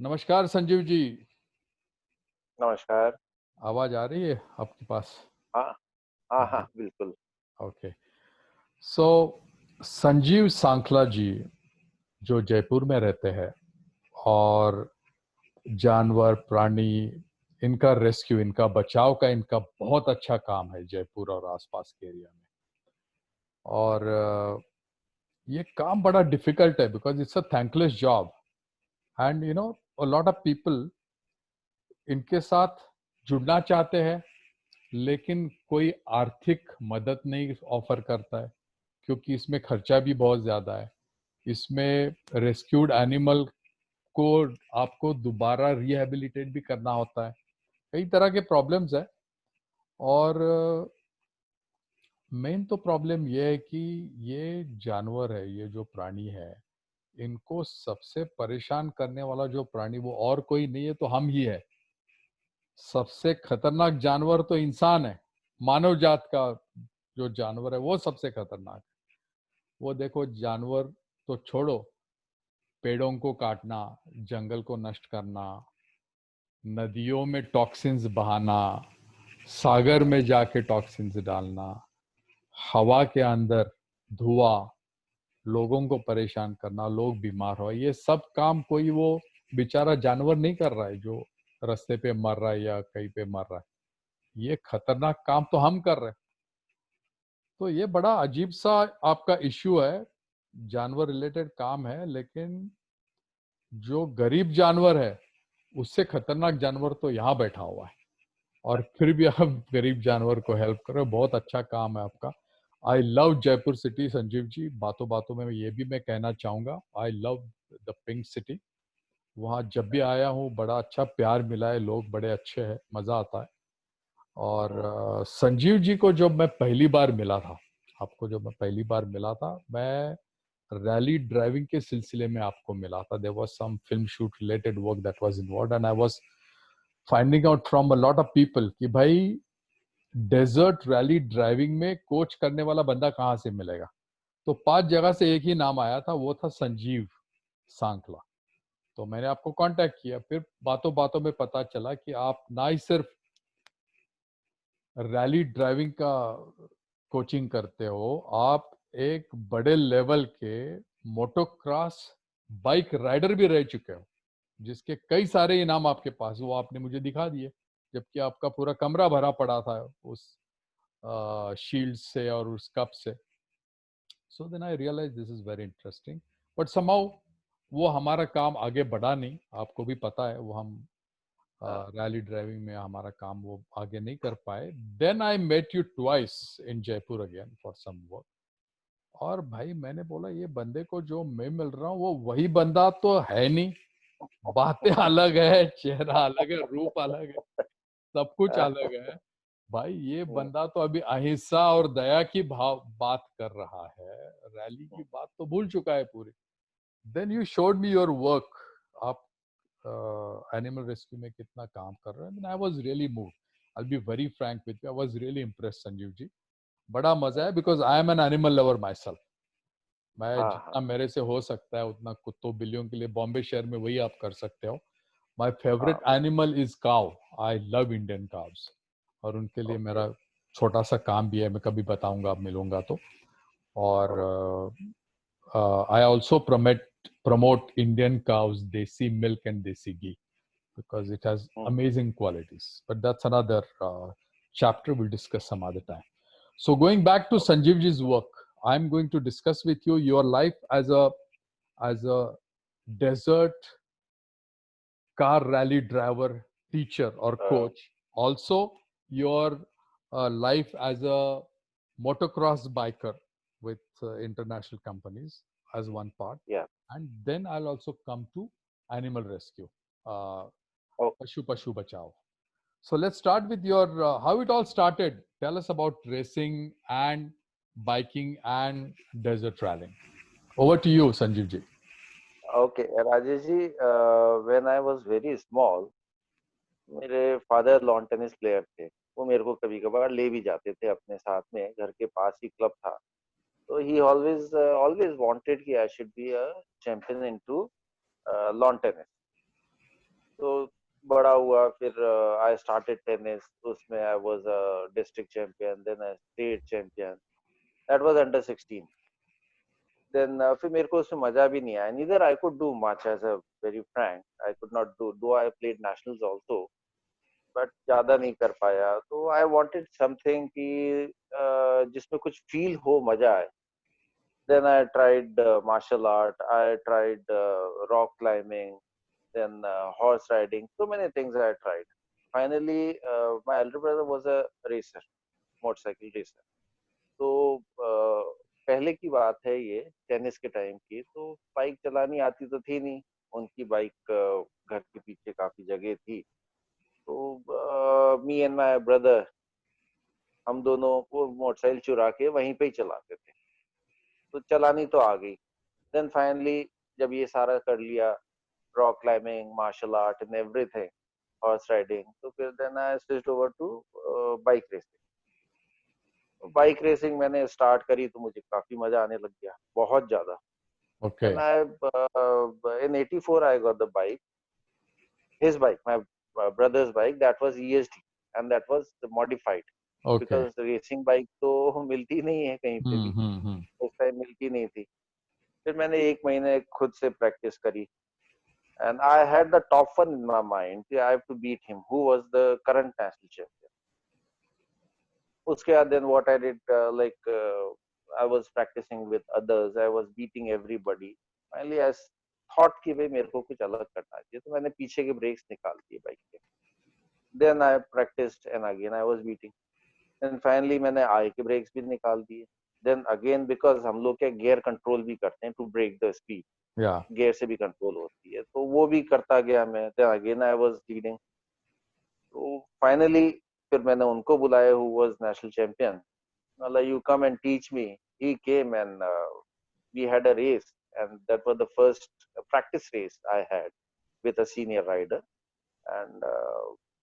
नमस्कार संजीव जी। नमस्कार। आवाज आ रही है आपके पास? हाँ, हाँ, जी। हाँ, बिल्कुल। ओके। सो संजीव सांखला जी जो जयपुर में रहते हैं और जानवर प्राणी इनका रेस्क्यू, इनका बचाव का इनका बहुत अच्छा काम है जयपुर और आसपास के एरिया में। और ये काम बड़ा डिफिकल्ट है because it's a thankless job. And a lot of people इनके साथ जुड़ना चाहते हैं, लेकिन कोई आर्थिक मदद नहीं ऑफर करता है क्योंकि इसमें खर्चा भी बहुत ज्यादा है। इसमें रेस्क्यूड एनिमल को आपको दोबारा रिहेबिलिटेट भी करना होता है। कई तरह के प्रॉब्लम्स है। और मेन तो प्रॉब्लम ये है कि ये जानवर है, ये जो प्राणी है, इनको सबसे परेशान करने वाला जो प्राणी वो और कोई नहीं है तो हम ही है। सबसे खतरनाक जानवर तो इंसान है। मानव जात का जो जानवर है वो सबसे खतरनाक है। वो देखो, जानवर तो छोड़ो, पेड़ों को काटना, जंगल को नष्ट करना, नदियों में टॉक्सिन्स बहाना, सागर में जाके टॉक्सिन्स डालना, हवा के अंदर धुआं, लोगों को परेशान करना, लोग बीमार हो, ये सब काम कोई वो बेचारा जानवर नहीं कर रहा है जो रास्ते पे मर रहा है या कहीं पे मर रहा है। ये खतरनाक काम तो हम कर रहे हैं। तो ये बड़ा अजीब सा आपका इश्यू है। जानवर रिलेटेड काम है, लेकिन जो गरीब जानवर है उससे खतरनाक जानवर तो यहाँ बैठा हुआ है, और फिर भी आप गरीब जानवर को हेल्प कर रहे हो। बहुत अच्छा काम है आपका। I love Jaipur city Sanjeev ji. बातों बातों में ये भी मैं कहना चाहूंगा, I love the pink city. वहाँ जब भी आया हूँ बड़ा अच्छा प्यार मिला है, लोग बड़े अच्छे हैं, मजा आता है। और संजीव जी को जब मैं पहली बार मिला था, आपको जब मैं पहली बार मिला था, मैं रैली ड्राइविंग के सिलसिले में आपको मिला था। There was some film shoot related work that was involved, and I was finding out from a lot of people कि भाई डेजर्ट रैली ड्राइविंग में कोच करने वाला बंदा कहाँ से मिलेगा। तो 5 जगह से एक ही नाम आया था, वो था संजीव सांखला। तो मैंने आपको कांटेक्ट किया, फिर बातों बातों में पता चला कि आप ना ही सिर्फ रैली ड्राइविंग का कोचिंग करते हो, आप एक बड़े लेवल के मोटोक्रॉस बाइक राइडर भी रह चुके हो, जिसके कई सारे इनाम आपके पास, वो आपने मुझे दिखा दिए। जबकि आपका पूरा कमरा भरा पड़ा था उस शील्ड से और उस कप से। So then I realize this is very interesting. But somehow वो हमारा काम आगे बढ़ा नहीं, आपको भी पता है। वो हम हाँ, रैली ड्राइविंग में हमारा काम वो आगे नहीं कर पाए। Then I met you twice in Jaipur again for some work. और भाई मैंने बोला ये बंदे को जो मैं मिल रहा हूँ वो वही बंदा तो है नहीं। बातें अलग है, चेहरा अलग है, रूप अलग है, सब कुछ अलग है। भाई ये बंदा तो अभी अहिंसा और दया की भाव बात कर रहा है, रैली की बात तो भूल चुका है पूरी। Then you showed me your work. आप एनिमल रेस्क्यू में कितना काम कर रहे हैं। I was really moved. I be very frank with you, I was really impressed Sanjeev ji. बड़ा मजा है because I am an animal lover myself. मैं हाँ, जितना हाँ, मेरे से हो सकता है उतना कुत्तों बिल्लियों के लिए, बॉम्बे शहर में वही आप कर सकते हो। माई फेवरेट हाँ, animal is cow. I love Indian calves. और उनके लिए ओके, मेरा छोटा सा काम भी है, मैं कभी बताऊंगा, आप मिलूंगा तो। और okay, I also promote Indian cows, desi milk and desi ghee, because it has amazing qualities. But that's another chapter we'll discuss some other time. So going back to Sanjeev ji's work, I'm going to discuss with you your life as a desert car rally driver, teacher or coach. Also your life as a motocross biker with international companies as one part. या, And then I'll also come to animal rescue, uh, ओ Pashu Bachao. So let's start with your how it all started. Tell us about racing and biking and desert rallying. Over to you, Sanjeev ji. Okay Rajesh ji, when I was very small, मेरे father lawn tennis player थे। वो मेरे को कभी-कभार ले भी जाते थे अपने साथ में, घर के पास ही क्लब था। तो ही ऑलवेज वांटेड कि I should be a champion into lawn tennis. तो बड़ा हुआ, फिर आई स्टार्टेड टेनिस, उसमें I was a district champion, then a state champion, that was under 16। Then फिर मेरे को उसमें मजा भी नहीं आया, neither I could do much, as a very frank I could not do do I played nationals also, but ज्यादा नहीं कर पाया। तो आई वांटेड समथिंग कि जिसमें कुछ फील हो, मजा आए। Then I tried martial art, I tried rock climbing, then horse riding, so many things I tried. Finally, my elder brother was a racer, motorcycle racer. तो पहले की बात है ये, टेनिस के टाइम की। तो बाइक चलानी आती तो थी नहीं, उनकी बाइक घर के पीछे काफी जगह थी। तो मी एंड माय ब्रदर, हम दोनों वो मोटरसाइकिल चुरा के वहीं पे ही चलाते थे। तो चलानी तो आ गई। देन फाइनली जब ये सारा कर लिया, rock climbing, martial art and everything, horse riding, तो फिर then I switched over to bike racing. Bike racing मैंने स्टार्ट करी तो मुझे काफी मजा आने लग गया, बहुत ज्यादा। Okay. And I in 84 I got the bike, his bike, my brothers bike, that was ESD and that was modified, Okay. Because racing bike तो मिलती नहीं है कहीं पे भी, Hmm. उस टाइम मिलती नहीं थी। फिर मैंने 1 महीने खुद से प्रैक्टिस करी, and I had the top one in my mind. I have to beat him, who was the current national champion. उसके बाद then what I did, I was practicing with others. I was beating everybody. Finally, I thought कि भाई मेरे को कुछ अलग करना चाहिए, तो मैंने पीछे के ब्रेक्स निकाल दिए बाइक के। Then I practiced and again I was beating. And finally मैंने आगे के ब्रेक्स भी निकाल दिए। Then again because हम लोग क्या गियर कंट्रोल भी करते हैं to break the speed. Yeah. Gear से भी कंट्रोल होती है, तो वो भी करता गया मैं। Then again I was leading. तो फाइनली फिर मैंने उनको बुलाया, हु वाज नेशनल चैंपियन, मतलब you come and teach me. He came and we had a race, and that was the first practice race I had with a senior rider, and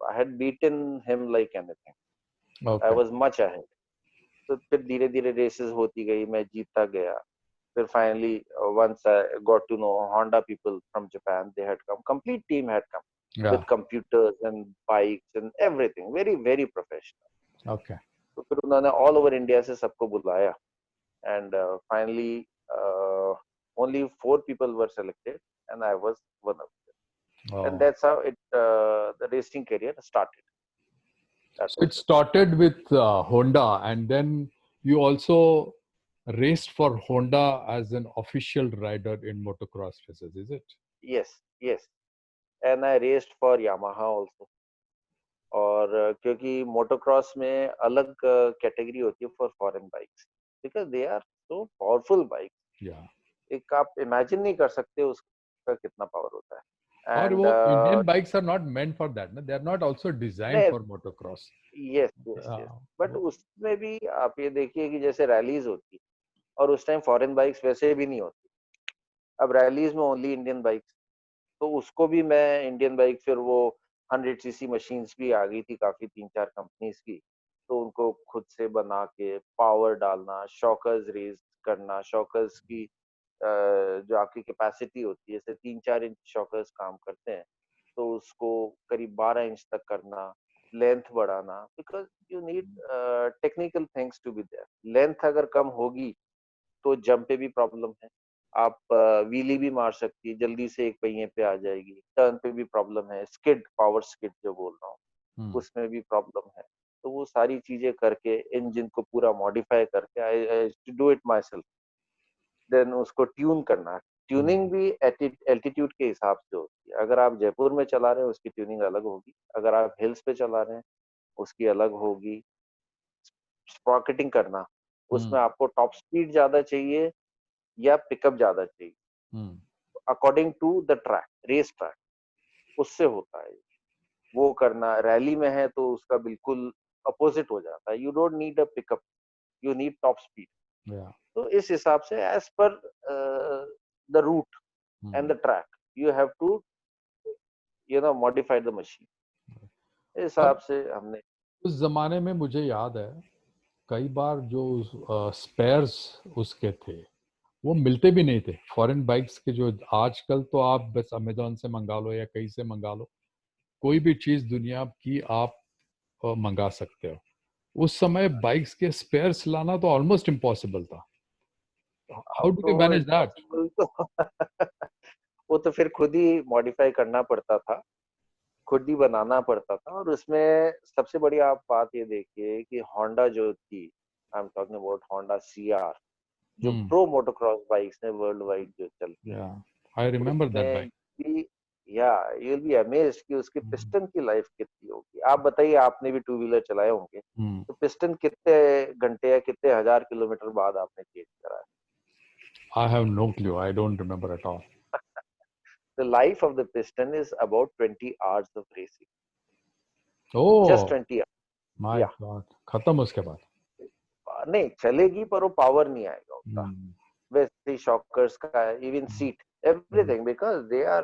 I had beaten him like anything. I Okay. Was much ahead. तो फिर धीरे धीरे races होती गई, मैं जीतता गया। फिर finally once I got to know Honda people from Japan, they had come, complete team had come with Yeah. computers and bikes and everything, very very professional. Okay. तो फिर उन्होंने all over India से सबको बुलाया, and finally only 4 people were selected and I was one of them, and Oh. that's how it the racing career started. That So was it the thing. started with Honda, and then you also raced for Honda as an official rider in motocross races, is it? Yes, yes, and I raced for Yamaha also. और क्योंकि motocross में अलग category होती है for foreign bikes, because they are so powerful bike. Yeah. एक आप imagine नहीं कर सकते उसका कितना पावर होता है। और एंड वो Indian bikes are not meant for that, ना? They are not also designed नहीं, for motocross. Yes yes yes, but वो- उसमें भी आप ये देखिए कि जैसे रैलीज होती है, और उस टाइम फॉरेन बाइक्स वैसे भी नहीं होती। अब रैलीज में ओनली इंडियन बाइक्स, तो उसको भी मैं इंडियन बाइक, फिर वो 100 सीसी मशीन्स भी आ गई थी काफी, 3-4 कंपनीज की। तो उनको खुद से बना के पावर डालना, शॉकर्स रेज करना, शॉकर्स की जो आपकी कैपेसिटी होती है, जैसे 3-4 इंच शॉकर्स काम करते हैं, तो उसको करीब 12 इंच तक करना, लेंथ बढ़ाना, because you need technical things to be there. Length अगर कम होगी तो जंप पे भी प्रॉब्लम है, आप व्हीली भी मार सकती है, जल्दी से एक पहिए पे आ जाएगी, टर्न पे भी प्रॉब्लम है, स्किड, पावर स्किड जो बोल रहा हूँ, हम्म, उसमें भी प्रॉब्लम है। तो वो सारी चीजें करके इंजन को पूरा मॉडिफाई करके I do it myself. Then उसको ट्यून करना, ट्यूनिंग हम्म, भी एल्टीट्यूड के हिसाब से होती है। अगर आप जयपुर में चला रहे हैं उसकी ट्यूनिंग अलग होगी, अगर आप हिल्स पे चला रहे हैं उसकी अलग होगी। स्प्रॉकेटिंग करना, उसमें हम्म, आपको टॉप स्पीड ज्यादा चाहिए या पिकअप ज्यादा चाहिए, hmm. According to the track, race track, उससे होता है। वो करना रैली में है तो उसका बिल्कुल अपोजिट हो जाता है, you don't need a pickup, you need top speed. Yeah. तो इस हिसाब से as per the route and hmm. The track you have to modify the machine. इस और हिसाब से हमने। उस जमाने में मुझे याद है कई बार जो स्पेयर्स उसके थे वो मिलते भी नहीं थे फॉरेन बाइक्स के। जो आजकल तो आप बस अमेजोन से मंगा लो या कहीं से मंगा लो, कोई भी चीज दुनिया की आप मंगा सकते हो। उस समय बाइक्स के स्पेयर्स लाना तो ऑलमोस्ट इम्पॉसिबल था। हाउ अब डिड तो यू मैनेज दैट? इम्पॉसिबल तो वो तो फिर खुद ही मॉडिफाई करना पड़ता था, खुद ही बनाना पड़ता था। और उसमें सबसे बड़ी आप बात ये देखिए कि होंडा जो थी, आई am talking about Honda CR, जो हम्म, प्रो मोटोक्रॉस बाइक्स ने वर्ल्ड वाइड जो चलती या हैं, आई रिमेम्बर दैट उसमें बाइक। भी, या यू विल बी अमेज्ड कि उसके पिस्टन की लाइफ कितनी होगी। आप बताइए, आपने भी टू व्हीलर चलाए होंगे, तो पिस्टन कितने घंटे या कितने हजार किलोमीटर बाद आपने चेंज करा I have no clue, I don't remember at all. है? The life of the piston is about 20 hours of racing. Just oh 20 hours. My Yeah. God, खत्म उसके बाद। नहीं चलेगी, पर वो पावर नहीं आएगा उतना। हम्म, वैसे शॉकर्स का, even seat, hmm, everything, because they are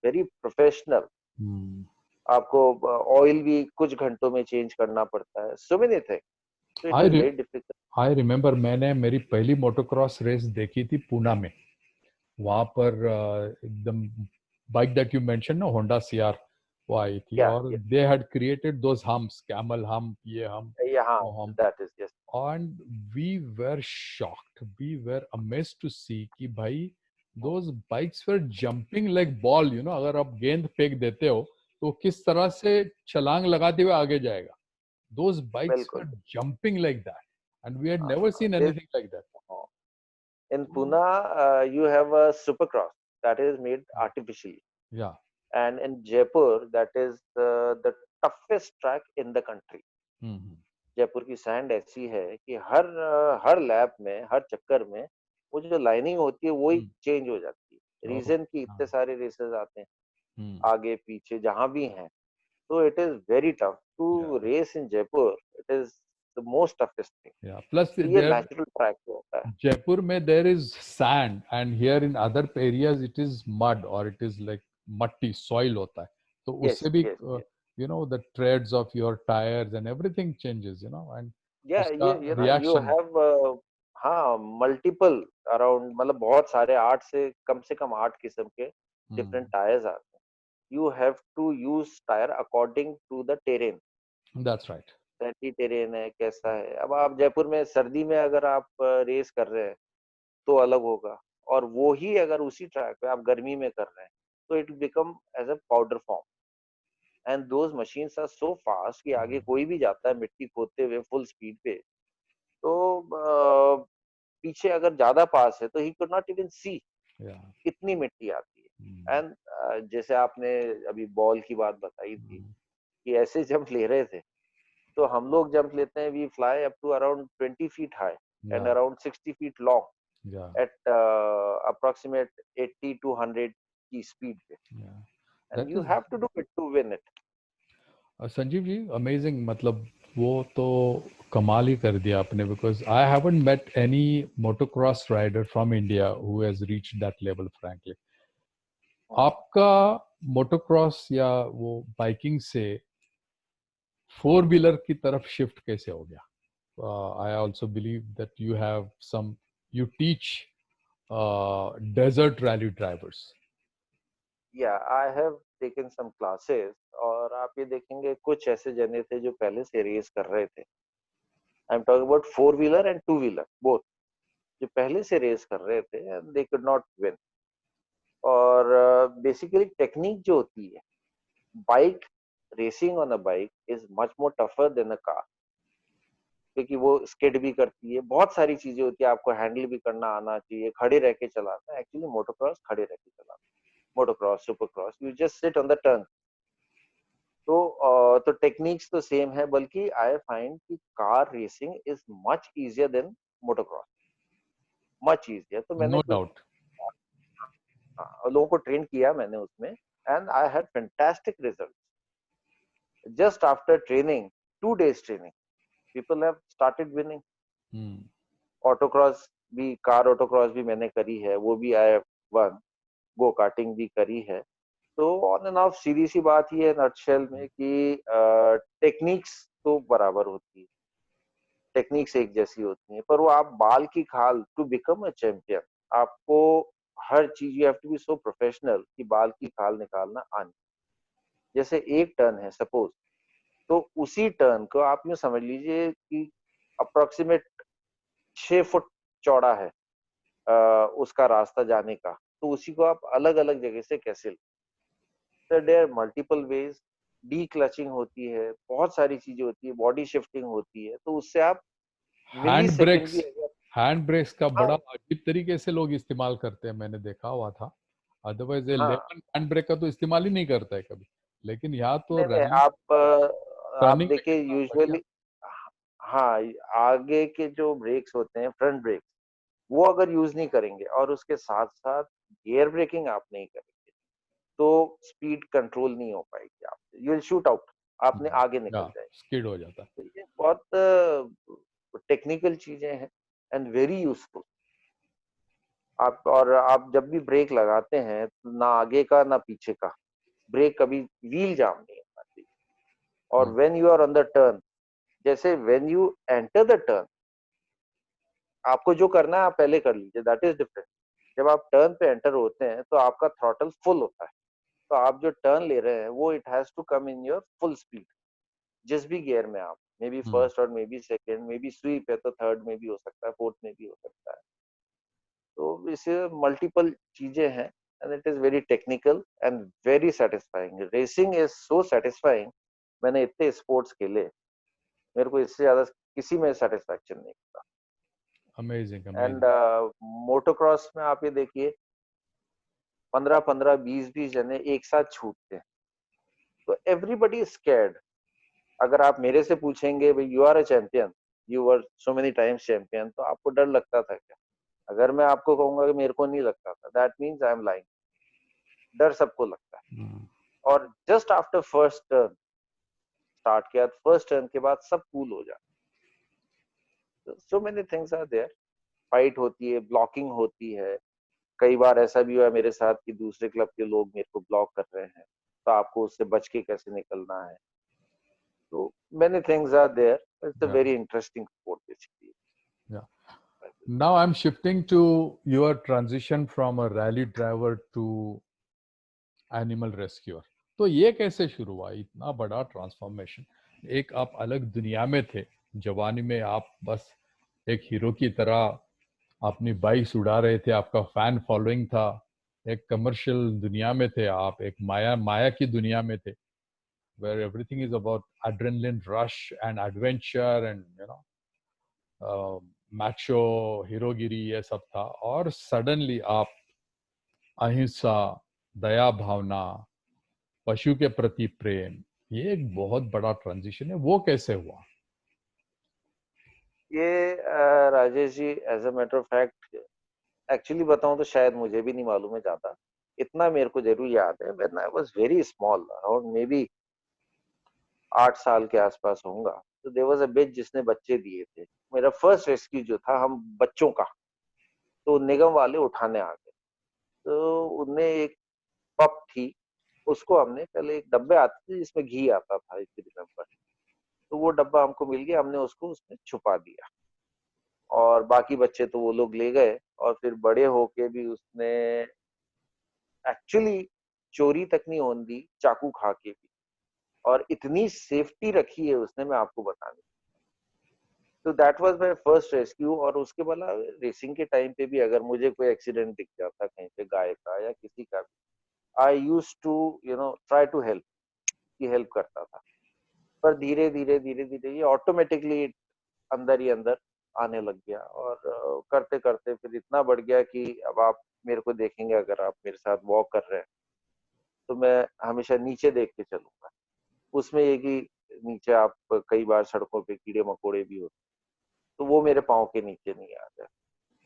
very professional. Hmm. आपको ऑयल भी कुछ घंटों में चेंज करना पड़ता है, so many thing, so it I is very difficult. I remember, मैंने मेरी पहली मोटोक्रॉस रेस देखी थी पूना में। वहां पर एकदम बाइक दैट यू मेंशन ना, होंडा सीआर, वो आई थी, या और they had created those hums, camel हम, ये हम, यहाँ, वो हम। That is yes. And we were shocked, we were amazed to see कि भाई those bikes were jumping like ball, you know, अगर आप गेंद फेंक देते हो तो किस तरह से छलांग लगाते हुए आगे जाएगा। Those bikes were बिल्कुल। jumping like that, and we had never seen this, anything like that. In Pune you have a supercross that is made artificially. Yeah. And in Jaipur, that is the toughest track in the country. Mm-hmm. Jaipur की sand ऐसी है कि हर lap में, हर चक्कर में वो जो lining होती है वो ही Mm. चेंज हो जाती है। Oh. रीजन की हाँ. इतने सारे रेसेस आते हैं, Mm. आगे पीछे जहां भी हैं। तो it is very tough to Yeah. Race in Jaipur, it is the most toughest thing. Yeah. Plus तो ये there, नेचुरल ट्रैक होता है। Jaipur में there is sand, and here in other areas it is mud, or it is like muddy soil होता है। तो yes उससे भी yes yes. you know, the treads of your tires and everything changes, you know, and या उसका ये ना you reaction। Have, हाँ, मल्टीपल अराउंड, मतलब बहुत सारे, 8 से कम 8 किस्म के डिफरेंट Hmm. टायर्स आते हैं। You have to use tyre according to the terrain, That's right. Sandy terrain है, कैसा है। अब आप जयपुर में सर्दी में अगर आप रेस कर रहे हैं तो अलग होगा, और वो ही अगर उसी ट्रैक पे आप गर्मी में कर रहे हैं तो it become as a powder form. And those machines are so fast कि आगे कोई भी जाता है मिट्टी खोदते हुए फुल स्पीड पे, तो पीछे अगर ज्यादा पास है तो he could not even see Yeah. कितनी मिट्टी आती है। Hmm. एंड जैसे आपने अभी बॉल की बात बताई थी Hmm. कि ऐसे जंप ले रहे थे, तो हम लोग जंप लेते हैं, we fly up to around 20 feet high and Yeah. Around 60 feet long Yeah. At approximate 80 to 100 की स्पीड पे। Yeah. And That you is have to do it to win it. Sanjeev ji, amazing. मतलब वो तो कमाल ही कर दिया आपने, because I haven't met any motocross rider from India who has reached that level frankly. आपका मोटोक्रॉस या वो बाइकिंग से फोर व्हीलर की तरफ शिफ्ट कैसे हो गया? I also believe that you have some, you teach desert rally drivers. या I have taken some classes, और आप ये देखेंगे कुछ ऐसे जने थे जो पहले से रेस कर रहे थे। आई am talking about four wheeler and two wheeler both, जो पहले से रेस कर रहे थे and they could not win. और बेसिकली टेक्निक जो होती है, bike racing on a bike is much more tougher than a car, क्योंकि वो स्किड भी करती है, बहुत सारी चीजें होती है, आपको हैंडल भी करना आना चाहिए, खड़े रह के चलाना है। एक्चुअली मोटोक्रॉस खड़े रह के चलाना, motocross supercross you just sit on the turn. तो टेक्निक्स तो सेम है, बल्कि आई फाइंड कि car racing is much easier than motocross, much easier. तो मैंने नो कुछ डाउट। लोगों को ट्रेन किया मैंने उसमें, and I had fantastic result. Just after training, 2 days training, people have started winning. Autocross भी, कार ऑटोक्रॉस भी मैंने करी है, वो भी I have won. Go karting भी करी है। तो ऑन एंड ऑफ सीधी सी बात ही है नटशेल में कि टेक्निक्स तो बराबर होती है, टेक्निक्स एक जैसी होती है, पर वो आप बाल की खाल टू बिकम अ चैंपियन, आपको हर चीज, you have to be so professional कि बाल की खाल निकालना आनी। जैसे एक टर्न है सपोज, तो उसी टर्न को आप यूं समझ लीजिए कि अप्रोक्सीमेट 6 फुट चौड़ा है उसका रास्ता जाने का, तो उसी को आप अलग अलग जगह से कैसे, there are multiple ways, declutching होती है, बहुत सारी चीजें होती है, बॉडी शिफ्टिंग होती है, तो उससे आप मिली हैंड सेकेंड ब्रेक्स भी अगर, हैंड ब्रेक्स का हाँ बड़ा अजीब तरीके से लोग इस्तेमाल करते हैं, मैंने देखा हुआ था। अदरवाइज ये हाँ, लेमन हैंड ब्रेक का तो इस्तेमाल ही नहीं करता है कभी, लेकिन यहाँ तो नहीं नहीं, रनिंग आप टर्निंग में देखिए कितना बढ़िया। यूजुअली, हाँ, आगे के जो ब्रेक्स होते हैं, फ्रंट ब्रेक्स, वो अगर यूज नहीं करेंगे और उसके साथ साथ गियर ब्रेकिंग आप नहीं करेंगे, तो स्पीड कंट्रोल नहीं हो पाएगी, आप यू विल शूट आउट, आपने आगे या निकल जाएंगे। स्किड हो जाता है। तो ये बहुत टेक्निकल चीजें हैं एंड वेरी यूजफुल। आप जब भी ब्रेक लगाते हैं तो ना आगे का ना पीछे का, ब्रेक कभी व्हील जाम नहीं होना चाहिए। और hmm, when you are on the turn, जैसे when you enter the turn, आपको जो करना है आप पहले कर लीजिए, दैट इज डिफरेंट। जब आप टर्न पे एंटर होते हैं तो आपका थ्रॉटल फुल होता है, तो आप जो टर्न ले रहे हैं वो it has to come in your full speed, जिस भी गियर में आप, मे बी हम्म, फर्स्ट और maybe second, maybe sweep है तो थर्ड में भी हो सकता है, फोर्थ में भी हो सकता है। तो इससे मल्टीपल चीजें हैं and it is very technical and very satisfying, racing is so satisfying. मैंने इतने स्पोर्ट्स खेले, मेरे को इससे ज्यादा किसी में सेटिस्फैक्शन नहीं मिला। Amazing and amazing. मोटोक्रॉस में आप ये देखिए, 15-15, 20-20 जने एक साथ छूटते हैं, तो एवरीबडी इज स्कैर्ड। अगर आप मेरे से पूछेंगे भाई you are a champion, you were so many times champion, तो आपको डर लगता था क्या? अगर मैं आपको कहूंगा कि मेरे को नहीं लगता था, that means I am lying. डर सबको लगता है। और just after first turn start किया, फर्स्ट टर्न के बाद सब कूल हो जाए। So many things are there, fight होती है, ब्लॉकिंग होती है। कई बार ऐसा भी हुआ मेरे साथ कि दूसरे क्लब के लोग मेरे को ब्लॉक कर रहे हैं, तो आपको उससे बच के कैसे निकलना है। तो मेनी थिंग्स आर देयर, it's a yeah very interesting sport basically. Yeah now I am shifting to your transition from a rally driver to animal rescuer. तो ये कैसे शुरू हुआ, इतना बड़ा ट्रांसफॉर्मेशन? एक आप अलग दुनिया में थे, जवानी में आप बस एक हीरो की तरह अपनी बाइक्स उड़ा रहे थे, आपका फैन फॉलोइंग था, एक कमर्शियल दुनिया में थे आप, एक माया माया की दुनिया में थे, where everything is about adrenaline rush and adventure and macho हीरोगिरी, ये सब था। और सडनली आप अहिंसा, दया भावना, पशु के प्रति प्रेम, ये एक बहुत बड़ा ट्रांजिशन है, वो कैसे हुआ? ये Rajesh ji, as a matter of fact, actually बताऊं तो शायद मुझे भी नहीं मालूम है ज्यादा। इतना मेरे को जरूर याद है, when I was very small, around may be 8 साल के आसपास होऊंगा, तो देयर वाज अ बिच जिसने बच्चे दिए थे। मेरा फर्स्ट रेस्क्यू जो था हम बच्चों का, तो निगम वाले उठाने आ गए। तो उनने एक पप थी, उसको हमने पहले, एक डब्बे आते थे जिसमें घी आता था, इस रिमेम्बर, तो वो डब्बा हमको मिल गया, हमने उसको उसमें छुपा दिया। और बाकी बच्चे तो वो लोग ले गए, और फिर बड़े होके भी उसने एक्चुअली चोरी तक नहीं होने दी, चाकू खा के भी। और इतनी सेफ्टी रखी है उसने, मैं आपको बता नहीं। तो that was my first rescue. और उसके बाद रेसिंग के टाइम पे भी अगर मुझे कोई एक्सीडेंट दिख जाता कहीं पे, गाय का या किसी का भी, I use to try to help, की हेल्प करता था। पर धीरे धीरे धीरे धीरे ये ऑटोमेटिकली अंदर ही अंदर आने लग गया। और करते करते फिर इतना बढ़ गया कि अब आप मेरे को देखेंगे, अगर आप मेरे साथ वॉक कर रहे हैं, तो मैं हमेशा नीचे देख के चलूंगा। उसमें ये कि नीचे आप, कई बार सड़कों पे कीड़े मकोड़े भी होते, तो वो मेरे पाँव के नीचे नहीं आते, वाह,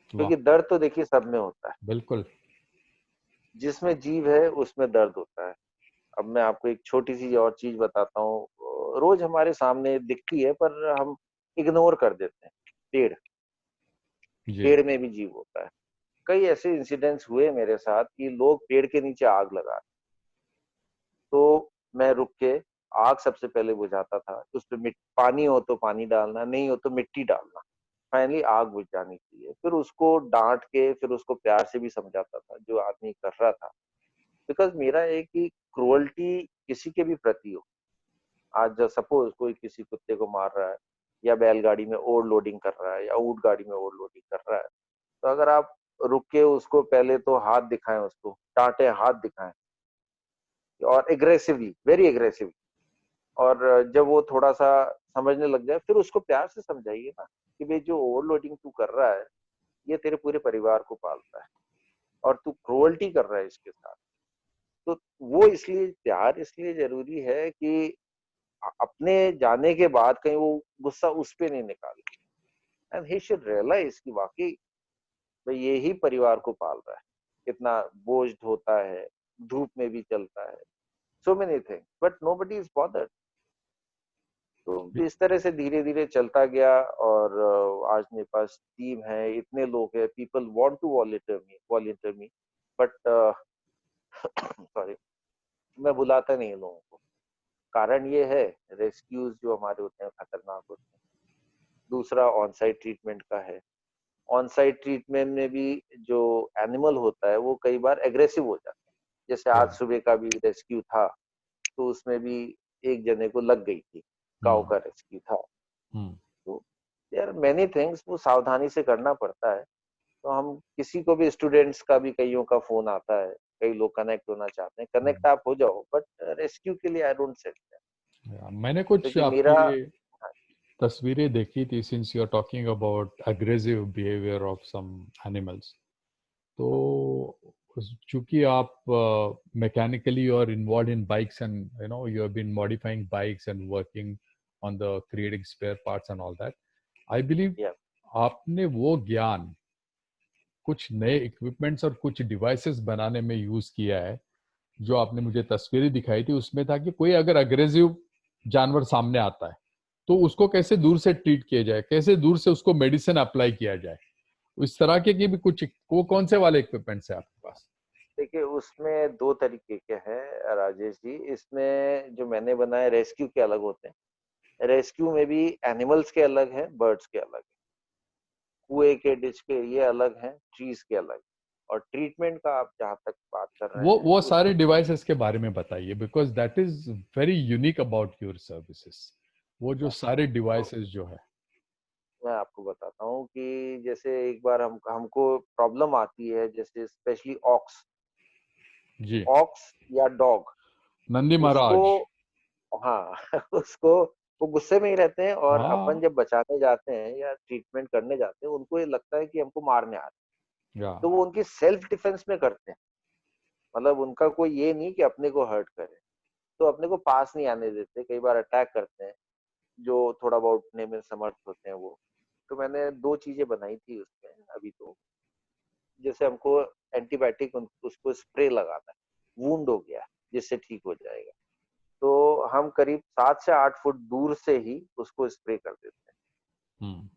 क्योंकि दर्द तो देखिए सब में होता है, बिल्कुल। जिसमें जीव है उसमें दर्द होता है। अब मैं आपको एक छोटी सी और चीज बताता हूँ, रोज हमारे सामने दिखती है पर हम इग्नोर कर देते हैं, पेड़। जी। पेड़ में भी जीव होता है। कई ऐसे इंसिडेंट्स हुए मेरे साथ कि लोग पेड़ के नीचे आग लगा, तो मैं रुक के आग सबसे पहले बुझाता था। उस पे पानी हो तो पानी डालना, नहीं हो तो मिट्टी डालना, फाइनली आग बुझ जानी चाहिए। फिर उसको डांट के, फिर उसको प्यार से भी समझाता था जो आदमी कर रहा था। बिकॉज मेरा है कि क्रुअल्टी किसी के भी प्रति हो, आज सपोज कोई किसी कुत्ते को मार रहा है या बैलगाड़ी में ओवरलोडिंग कर रहा है या ऊंट गाड़ी में ओवरलोडिंग कर रहा है, तो अगर आप रुक के उसको पहले तो हाथ दिखाएं, उसको डांटे, हाथ दिखाएं, और एग्रेसिवली, वेरी एग्रेसिवली, और जब वो थोड़ा सा समझने लग जाए फिर उसको प्यार से समझाइए ना कि भाई जो ओवरलोडिंग तू कर रहा है ये तेरे पूरे परिवार को पालता है और तू क्रुअल्टी कर रहा है इसके साथ। तो वो इसलिए प्यार इसलिए जरूरी है कि अपने जाने के बाद कहीं वो गुस्सा उस पे नहीं निकाले, एंड ही शुड रियलाइज कि वाकई भाई ये ही परिवार को पाल रहा है, कितना बोझ होता है, धूप में भी चलता है, सो many things, but nobody is bothered. तो इस तरह से धीरे धीरे चलता गया, और आज मेरे पास टीम है, इतने लोग हैं, people want to volunteer me, but sorry, मैं बुलाता नहीं लोगों को। कारण ये है, रेस्क्यूज जो हमारे होते हैं खतरनाक होते हैं। दूसरा ऑन साइट ट्रीटमेंट का है। ऑन साइट ट्रीटमेंट में भी जो एनिमल होता है वो कई बार एग्रेसिव हो जाता है। जैसे आज Yeah. सुबह का भी रेस्क्यू था, तो उसमें भी एक जने को लग गई थी, काऊ का रेस्क्यू था। Hmm. तो यार मैनी थिंग्स वो सावधानी से करना पड़ता है। तो हम किसी को भी, स्टूडेंट्स का भी कईयों का फोन आता है, कई लोग कनेक्ट होना चाहते हैं, कनेक्ट आप हो जाओ, बट रेस्क्यू के लिए आई डोंट सेट, Yeah. मैंने कुछ क्योंकि मेरा, आपकी तस्वीरें देखी थी, since you are talking about aggressive behaviour of some animals. तो चूंकि आप मैकेनिकली और involve in bikes and you have been modifying bikes and working on the creating spare parts and all that, I believe yeah आपने वो ज्ञान कुछ नए equipments और कुछ डिवाइसेस बनाने में यूज किया है। जो आपने मुझे तस्वीरें दिखाई थी उसमें था कि कोई अगर अग्रेसिव जानवर सामने आता है तो उसको कैसे दूर से ट्रीट किया जाए, कैसे दूर से उसको मेडिसिन अप्लाई किया जाए, इस तरह के की भी कुछ, वो कौन से वाले इक्विपमेंट्स है आपके पास? देखिए उसमें दो तरीके के हैं राजेश जी। इसमें जो मैंने बनाए रेस्क्यू के अलग होते हैं। रेस्क्यू में भी एनिमल्स के अलग हैं, बर्ड्स के अलग हैं, कुएं के डिश के ये अलग हैं, ट्रीज के अलग। और ट्रीटमेंट का आप जहाँ तक बात कर रहे हैं वो सारे उसमें डिवाइसेस के बारे में बताइए, because that is very unique about your services. वो जो सारे तो डिवाइसेस जो है। मैं आपको बताता हूँ कि जैसे एक बार हमको प्रॉब्लम आती है, जैसे स्पेशली ऑक्स, जी। ऑक्स या डॉग, नंदी उसको, महाराज। हाँ उसको, वो गुस्से में ही रहते हैं, और अपन हाँ। जब बचाने जाते हैं या ट्रीटमेंट करने जाते हैं उनको ये लगता है कि हमको मारने आ रहे हैं। या। तो वो उनकी सेल्फ डिफेंस में करते हैं, मतलब उनका कोई ये नहीं कि अपने को हर्ट करे, तो अपने को पास नहीं आने देते, कई बार अटैक करते हैं, जो थोड़ा बहुत उठने में समर्थ होते हैं वो। तो मैंने दो चीजें बनाई थी उसमें अभी। तो जैसे हमको एंटीबायोटिक उसको स्प्रे लगाना है, वुंड हो गया जिससे ठीक हो जाएगा, तो हम करीब 7 से 8 फुट दूर से ही उसको स्प्रे कर देते हम्म। हैं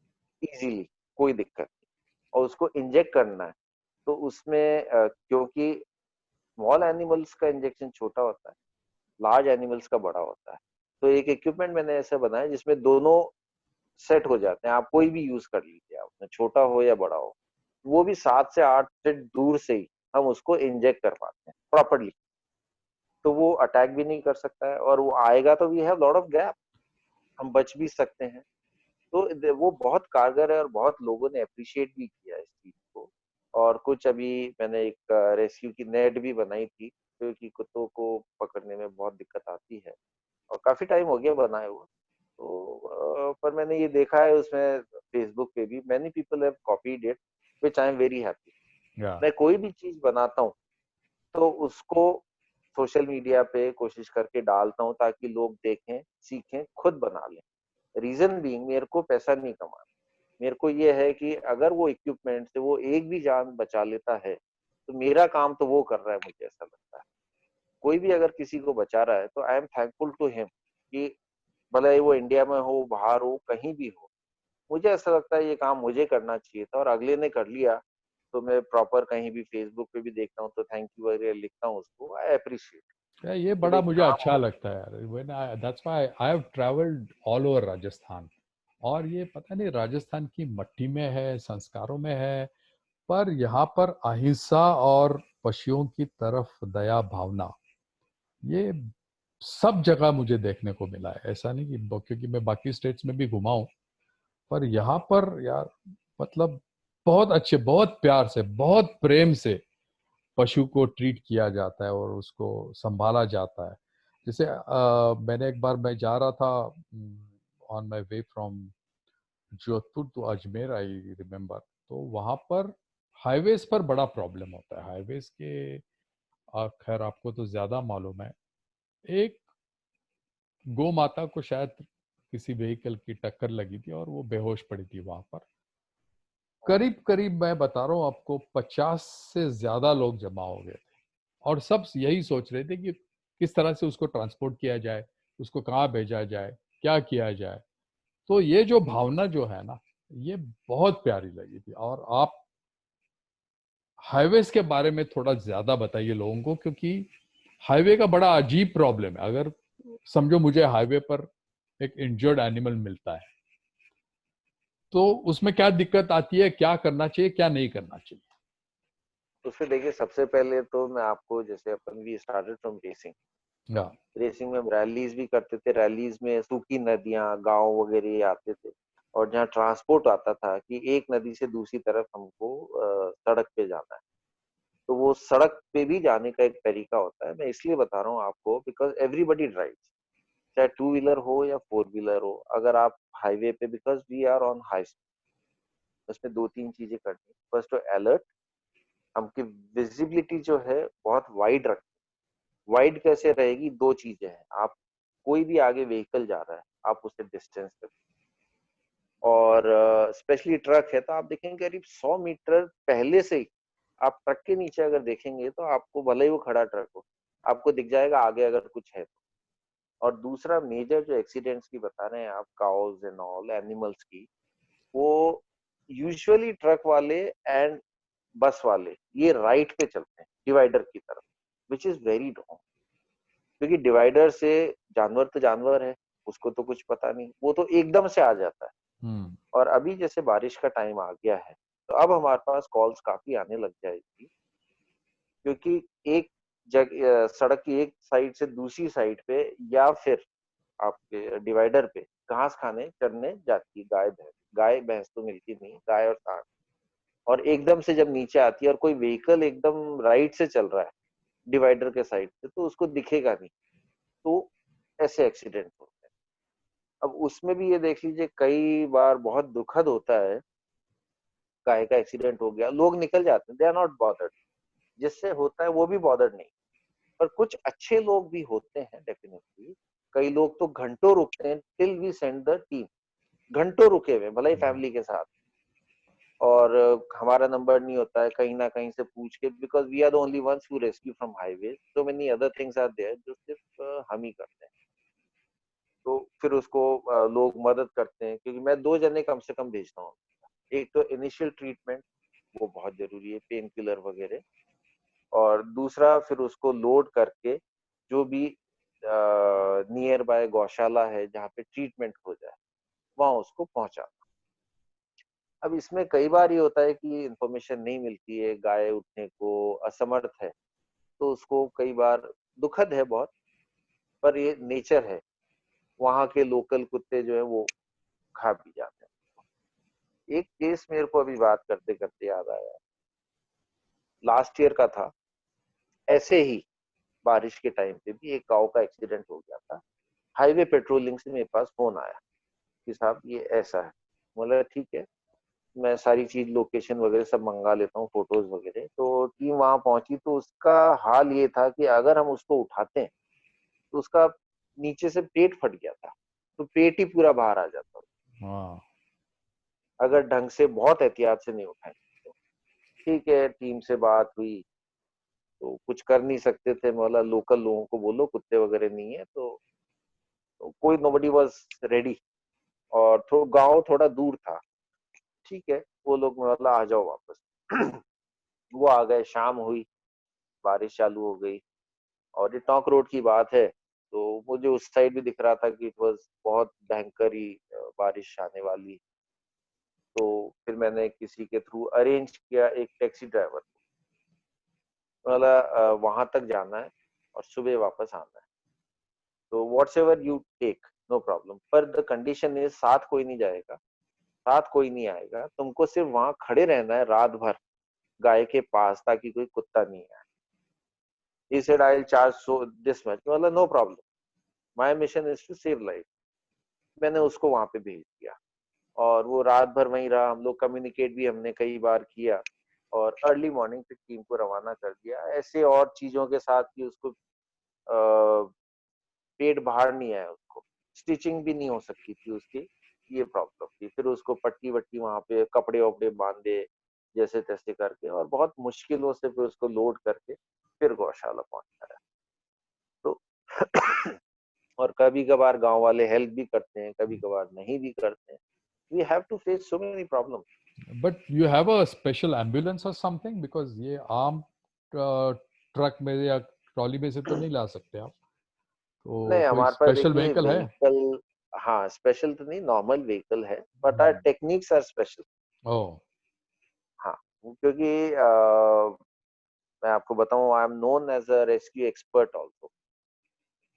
इजीली, कोई दिक्कत नहीं। और उसको इंजेक्ट करना है, तो उसमें क्योंकि स्मॉल एनिमल्स का इंजेक्शन छोटा होता है, लार्ज एनिमल्स का बड़ा होता है, तो एक इक्विपमेंट मैंने ऐसा बनाया जिसमें दोनों सेट हो जाते हैं। आप कोई भी यूज कर लीजिए, आप छोटा हो या बड़ा हो, वो भी 7 से 8 फीट दूर से ही हम उसको इंजेक्ट कर पाते हैं प्रॉपरली। तो वो अटैक भी नहीं कर सकता है, और वो आएगा तो we have lot of gap, हम बच भी सकते हैं। तो वो बहुत कारगर है, और बहुत लोगों ने अप्रिशिएट भी किया इस चीज को। और कुछ अभी मैंने एक रेस्क्यू की नेट भी बनाई थी, क्योंकि कुत्तों को पकड़ने में बहुत दिक्कत आती है, और काफी टाइम हो गया बनाए हुए। तो पर मैंने ये देखा है उसमें, फेसबुक पे भी many people have copied it, which I am very happy. या। मैं कोई भी चीज बनाता हूँ तो उसको सोशल मीडिया पे कोशिश करके डालता हूँ, ताकि लोग देखें, सीखें, खुद बना लें। रीजन बीइंग, मेरे को पैसा नहीं कमाना, मेरे को ये है कि अगर वो इक्विपमेंट से वो एक भी जान बचा लेता है, तो मेरा काम तो वो कर रहा है, मुझे ऐसा लगता है। कोई भी अगर किसी को बचा रहा है तो I am thankful to him, कि भले ही वो इंडिया में हो, बाहर हो, कहीं भी हो, मुझे ऐसा लगता है ये काम मुझे करना चाहिए था, और अगले ने कर लिया, तो मैं प्रॉपर कहीं भी फेसबुक पे भी देखता हूँ तो थैंक यू वगैरह लिखता हूँ उसको, आई अप्रिशिएट ये कि बड़ा भाई मुझे काम अच्छा हो। लगता है यार। When I, that's why I have travelled all over Rajasthan. और ये पता नहीं राजस्थान की मट्टी में है, संस्कारों में है, पर यहाँ पर अहिंसा और पशुओं की तरफ दया भावना, ये सब जगह मुझे देखने को मिला है। ऐसा नहीं कि क्योंकि मैं बाकी स्टेट्स में भी घुमा हूं, पर यहाँ पर यार मतलब बहुत अच्छे, बहुत प्यार से, बहुत प्रेम से पशु को ट्रीट किया जाता है और उसको संभाला जाता है। जैसे मैंने एक बार, मैं जा रहा था on my way from Jodhpur to Ajmer, I remember, तो वहां पर हाईवेज पर बड़ा प्रॉब्लम होता है। हाईवेज के खैर आपको तो ज्यादा मालूम है, एक गौ माता को शायद किसी व्हीकल की टक्कर लगी थी और वो बेहोश पड़ी थी वहां पर। करीब करीब मैं बता रहा हूँ आपको 50 से ज्यादा लोग जमा हो गए थे और सब यही सोच रहे थे कि किस तरह से उसको ट्रांसपोर्ट किया जाए, उसको कहाँ भेजा जाए, क्या किया जाए। तो ये जो भावना जो है ना, ये बहुत प्यारी लगी थी। और आप हाईवेज के बारे में थोड़ा ज्यादा बताइए लोगों को, क्योंकि हाईवे का बड़ा अजीब प्रॉब्लम है। अगर समझो मुझे हाईवे पर एक इंजर्ड एनिमल मिलता है, तो उसमें क्या दिक्कत आती है, क्या करना चाहिए, क्या नहीं करना चाहिए? उसमें देखिए, सबसे पहले तो मैं आपको, जैसे अपन वी स्टार्टेड फ्रॉम रेसिंग। या रेसिंग में हम रैलीज भी करते थे। रैलीज में सूखी नदियां, गांव वगैरह आते थे, और जहाँ ट्रांसपोर्ट आता था कि एक नदी से दूसरी तरफ हमको सड़क पे जाना है, तो वो सड़क पे भी जाने का एक तरीका होता है। मैं इसलिए बता रहा हूँ आपको, बिकॉज एवरीबडी ड्राइव्स, चाहे टू व्हीलर हो या फोर व्हीलर हो। अगर आप हाईवे पे, because we are on high, उसमें दो तीन चीजें करनी। फर्स्ट तो अलर्ट, हमकी विजिबिलिटी जो है बहुत वाइड रख। वाइड कैसे रहेगी? दो चीजें हैं। आप, कोई भी आगे व्हीकल जा रहा है, आप उससे डिस्टेंस रखें। और स्पेशली ट्रक है तो आप देखेंगे करीब 100 मीटर पहले से ही आप ट्रक के नीचे अगर देखेंगे, तो आपको, भले ही वो खड़ा ट्रक हो, आपको दिख जाएगा आगे अगर कुछ है तो। और दूसरा मेजर जो एक्सीडेंट्स की बता रहे हैं आप, काउज एंड ऑल एनिमल्स की, वो यूजुअली ट्रक वाले एंड बस वाले ये राइट पे चलते हैं, डिवाइडर की तरफ, विच इज वेरी रॉन्ग। क्योंकि डिवाइडर से, जानवर तो जानवर है, उसको तो कुछ पता नहीं, वो तो एकदम से आ जाता है। हम्म। और अभी जैसे बारिश का टाइम आ गया है, तो अब हमारे पास कॉल्स काफी आने लग जाएगी, क्योंकि एक सड़क की एक साइड से दूसरी साइड पे, या फिर आपके डिवाइडर पे घास खाने चरने जाती है गाय भैंस। गाय भैंस तो मिलती नहीं, गाय और सांड। और एकदम से जब नीचे आती है और कोई व्हीकल एकदम राइट से चल रहा है डिवाइडर के साइड से, तो उसको दिखेगा नहीं, तो ऐसे एक्सीडेंट होते हैं। अब उसमें भी ये देख लीजिए, कई बार बहुत दुखद होता है, गाय का एक्सीडेंट हो गया, लोग निकल जाते हैं, दे आर नॉट बॉदर्ड। जिससे होता है वो भी बॉदर्ड नहीं। पर कुछ अच्छे लोग भी होते हैं डेफिनेटली। कई लोग तो घंटों रुकते हैं, till we send the team. घंटों रुके हुए, भले ही फैमिली के साथ, और हमारा नंबर नहीं होता है, कहीं ना कहीं से पूछ के, because we are the only ones who rescue from highway, so many other things are there जो सिर्फ हम ही करते हैं। तो फिर उसको लोग मदद करते हैं, क्योंकि मैं 2 जने कम से कम भेजता हूँ। एक तो इनिशियल ट्रीटमेंट, वो बहुत जरूरी है, पेन किलर वगैरह। और दूसरा फिर उसको लोड करके, जो भी नियर बाय गौशाला है जहाँ पे ट्रीटमेंट हो जाए, वहां उसको पहुंचा। अब इसमें कई बार ये होता है कि इंफॉर्मेशन नहीं मिलती है, गाय उठने को असमर्थ है, तो उसको कई बार दुखद है बहुत, पर ये नेचर है। वहां के लोकल कुत्ते जो है वो खा भी जाते हैं। एक केस मेरे को अभी बात करते करते याद आया, लास्ट ईयर का था। ऐसे ही बारिश के टाइम पे भी एक काऊ का एक्सीडेंट हो गया था। हाईवे पेट्रोलिंग से मेरे पास फोन आया कि साहब ये ऐसा है। बोला ठीक है, मैं सारी चीज, लोकेशन वगैरह सब मंगा लेता हूँ, फोटोज वगैरह। तो टीम वहां पहुंची, तो उसका हाल ये था कि अगर हम उसको उठाते हैं, तो उसका नीचे से पेट फट गया था, तो पेट ही पूरा बाहर आ जाता, हाँ। अगर ढंग से बहुत एहतियात से नहीं उठाए तो। ठीक है, टीम से बात हुई, तो कुछ कर नहीं सकते थे, बोला लोकल लोगों को बोलो, कुत्ते वगैरह नहीं है तो कोई, नोबडी वाज रेडी। और गांव थोड़ा दूर था। ठीक है, वो लोग, मतलब आ जाओ वापस। वो आ गए, शाम हुई, बारिश चालू हो गई, और ये टॉक रोड की बात है, तो मुझे उस साइड भी दिख रहा था कि इट वाज बहुत भयंकर ही बारिश आने वाली। तो फिर मैंने किसी के थ्रू अरेंज किया एक टैक्सी ड्राइवर, मतलब वहां तक जाना है और सुबह वापस आना है, तो what's ever you take, no problem, पर द कंडीशन इज साथ कोई नहीं जाएगा, साथ कोई नहीं आएगा, तुमको सिर्फ वहां खड़े रहना है रात भर गाय के पास, ताकि कोई कुत्ता नहीं आए। He said I will charge so this much, मतलब no problem, my mission is to save life. मैंने उसको वहां पे भेज दिया और वो रात भर वहीं रहा, हम लोग कम्युनिकेट भी हमने कई बार किया और अर्ली मॉर्निंग पे टीम को रवाना कर दिया, ऐसे और चीजों के साथ कि उसको पेट बाहर नहीं आया, उसको स्टिचिंग भी नहीं हो सकती थी उसकी, ये प्रॉब्लम थी। फिर उसको पट्टी वट्टी वहां पे कपड़े वपड़े बांधे जैसे तैसे करके, और बहुत मुश्किलों से फिर उसको लोड करके फिर गौशाला पहुंचाया। तो और कभी कभार गांव वाले हेल्प भी करते हैं, कभी कभार नहीं भी करते हैं। We have to face so many problem. But you have a special ambulance और समथिंग, बिकॉज ये आम ट्रक में या ट्रॉली में से तो नहीं ला सकते आप, तो नहीं, कोई हमारे पास स्पेशल देखिए व्हीकल है? व्हीकल, हाँ स्पेशल तो नहीं, नॉर्मल व्हीकल है, but our techniques are special. Oh. हाँ, क्योंकि मैं आपको बताऊं, I am known as a rescue expert also,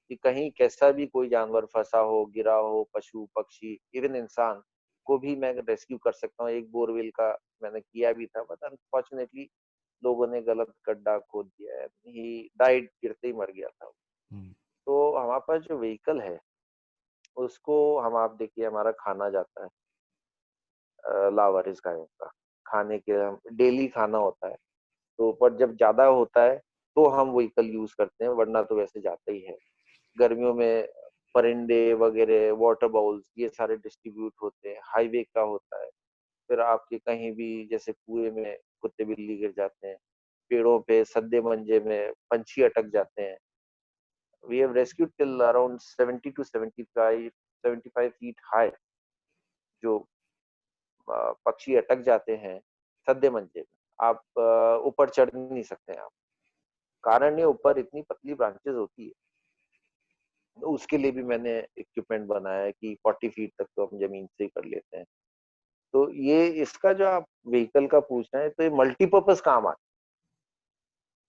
कि कहीं कैसा भी कोई जानवर फंसा हो, गिरा हो, पशु पक्षी इवन इंसान को भी मैं रेस्क्यू कर सकता हूँ। एक बोरवेल का मैंने किया भी था, बट अनफॉर्चुनेटली लोगों ने गलत गड्ढा खोद दिया है, ही डाइड, गिरते ही मर गया था। तो हमारे पास जो व्हीकल है उसको हम, आप देखिए हमारा खाना जाता है लावारिस गायों का, खाने के डेली खाना होता है, तो पर जब ज्यादा होता है तो हम व्हीकल यूज करते हैं, वरना तो वैसे जाता ही है। गर्मियों में परिंदे वगैरह, वाटर बाउल्स, ये सारे डिस्ट्रीब्यूट होते हैं, हाईवे का होता है। फिर आपके कहीं भी जैसे कुएं में कुत्ते बिल्ली गिर जाते हैं, पेड़ों पे सद्दे मंजे में पंछी अटक जाते हैं। We have rescued till around 70 to 75 feet high, जो पक्षी अटक जाते हैं सद्दे मंजे में। आप ऊपर चढ़ नहीं सकते हैं आप, कारण ये ऊपर इतनी पतली ब्रांचेस होती है। तो उसके लिए भी मैंने इक्विपमेंट बनाया है कि 40 फीट तक तो हम जमीन से ही कर लेते हैं। तो ये इसका जो आप व्हीकल का पूछ रहे हैं, तो ये मल्टीपर्पज काम आता है,